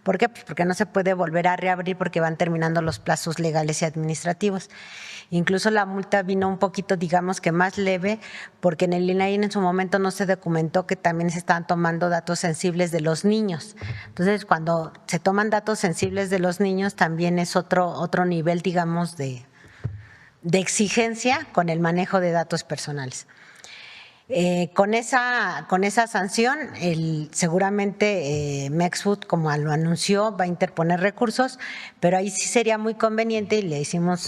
¿Por qué? Pues porque no se puede volver a reabrir porque van terminando los plazos legales y administrativos. Incluso la multa vino un poquito, digamos que más leve, porque en el INAI en su momento no se documentó que también se estaban tomando datos sensibles de los niños. Entonces, cuando se toman datos sensibles de los niños, también es otro nivel, digamos, de exigencia con el manejo de datos personales. Con esa sanción, seguramente Mexfood, como lo anunció, va a interponer recursos, pero ahí sí sería muy conveniente y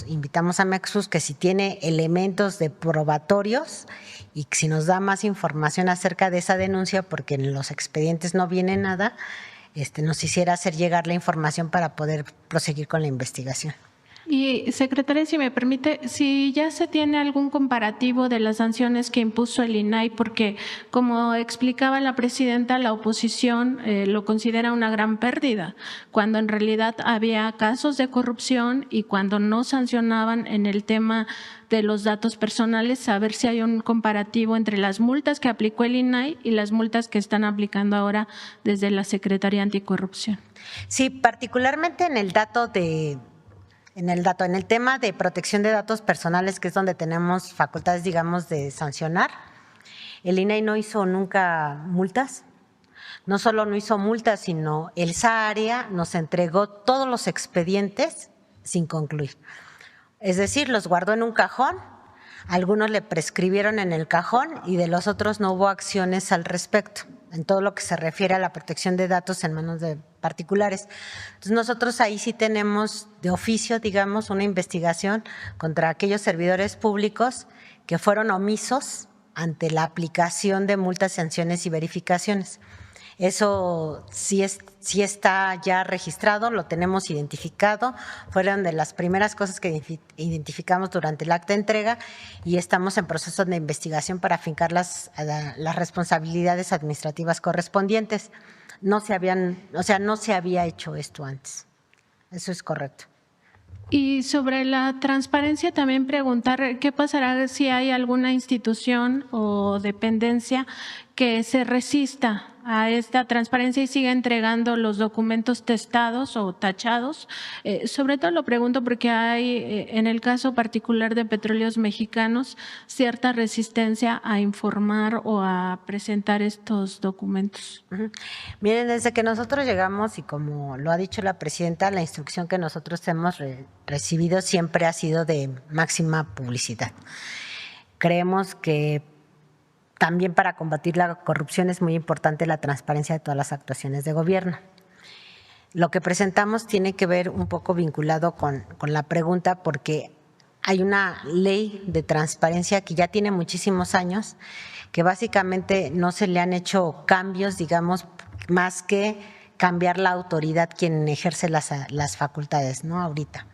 invitamos a Mexfood que si tiene elementos de probatorios y si nos da más información acerca de esa denuncia, porque en los expedientes no viene nada, nos hiciera hacer llegar la información para poder proseguir con la investigación. Y, secretaria, si me permite, si ya se tiene algún comparativo de las sanciones que impuso el INAI, porque como explicaba la presidenta, la oposición lo considera una gran pérdida, cuando en realidad había casos de corrupción y cuando no sancionaban en el tema de los datos personales, saber si hay un comparativo entre las multas que aplicó el INAI y las multas que están aplicando ahora desde la Secretaría Anticorrupción. Sí, particularmente en el tema de protección de datos personales, que es donde tenemos facultades, digamos, de sancionar, el INAI no hizo nunca multas. No solo no hizo multas, sino esa área nos entregó todos los expedientes sin concluir. Es decir, los guardó en un cajón, algunos le prescribieron en el cajón y de los otros no hubo acciones al respecto, en todo lo que se refiere a la protección de datos en manos de particulares. Entonces nosotros ahí sí tenemos de oficio, digamos, una investigación contra aquellos servidores públicos que fueron omisos ante la aplicación de multas, sanciones y verificaciones. Eso sí está ya registrado, lo tenemos identificado, fueron de las primeras cosas que identificamos durante el acta de entrega y estamos en proceso de investigación para afincar las responsabilidades administrativas correspondientes. No se había hecho esto antes. Eso es correcto. Y sobre la transparencia también preguntar qué pasará si hay alguna institución o dependencia que se resista a esta transparencia y siga entregando los documentos testados o tachados. Sobre todo lo pregunto porque hay, en el caso particular de Petróleos Mexicanos, cierta resistencia a informar o a presentar estos documentos. Miren, desde que nosotros llegamos, y como lo ha dicho la presidenta, la instrucción que nosotros hemos recibido siempre ha sido de máxima publicidad. Creemos que también para combatir la corrupción es muy importante la transparencia de todas las actuaciones de gobierno. Lo que presentamos tiene que ver un poco vinculado con la pregunta, porque hay una ley de transparencia que ya tiene muchísimos años, que básicamente no se le han hecho cambios, digamos, más que cambiar la autoridad quien ejerce las facultades, ¿no? Ahorita.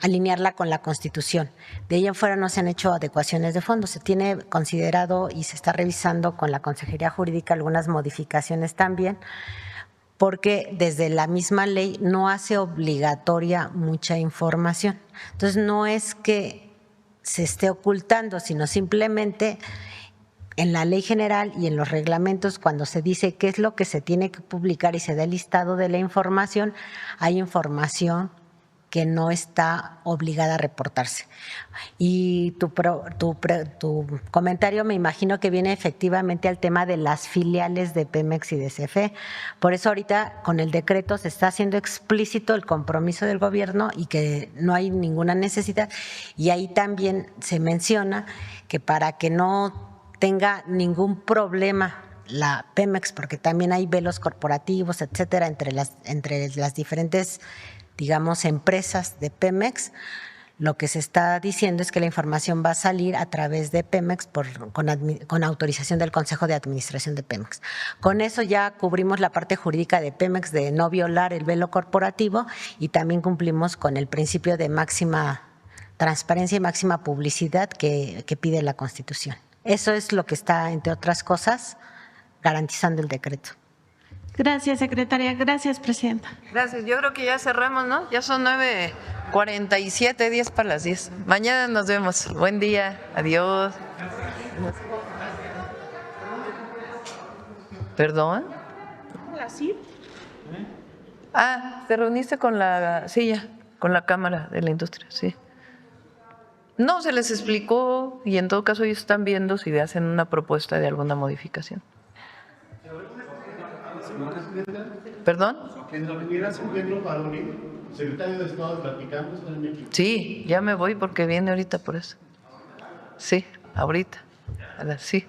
Alinearla con la Constitución. De ahí en fuera no se han hecho adecuaciones de fondo. Se tiene considerado y se está revisando con la Consejería Jurídica algunas modificaciones también, porque desde la misma ley no hace obligatoria mucha información. Entonces, no es que se esté ocultando, sino simplemente en la ley general y en los reglamentos, cuando se dice qué es lo que se tiene que publicar y se da el listado de la información, hay información que no está obligada a reportarse. Y tu comentario me imagino que viene efectivamente al tema de las filiales de Pemex y de CFE. Por eso ahorita con el decreto se está haciendo explícito el compromiso del gobierno y que no hay ninguna necesidad. Y ahí también se menciona que para que no tenga ningún problema la Pemex, porque también hay velos corporativos, etcétera, entre las diferentes, digamos, empresas de Pemex, lo que se está diciendo es que la información va a salir a través de Pemex con autorización del Consejo de Administración de Pemex. Con eso ya cubrimos la parte jurídica de Pemex de no violar el velo corporativo y también cumplimos con el principio de máxima transparencia y máxima publicidad que pide la Constitución. Eso es lo que está, entre otras cosas, garantizando el decreto. Gracias, secretaria. Gracias, presidenta. Gracias. Yo creo que ya cerramos, ¿no? Ya son 9:47, 10 para las 10. Mañana nos vemos. Buen día. Adiós. ¿Perdón? ¿Sí? Te reuniste con la con la Cámara de la Industria, sí. No, se les explicó y en todo caso ellos están viendo si hacen una propuesta de alguna modificación. ¿Perdón? Secretario de Estado platicando. Sí, ya me voy porque viene ahorita por eso. Sí, ahorita. Sí.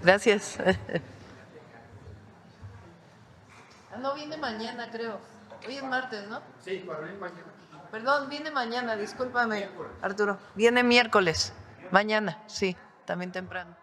Gracias. No, viene mañana, creo. Hoy es martes, ¿no? Sí, para venir mañana. Perdón, viene mañana, discúlpame, Arturo. Viene miércoles. Mañana, sí, también temprano.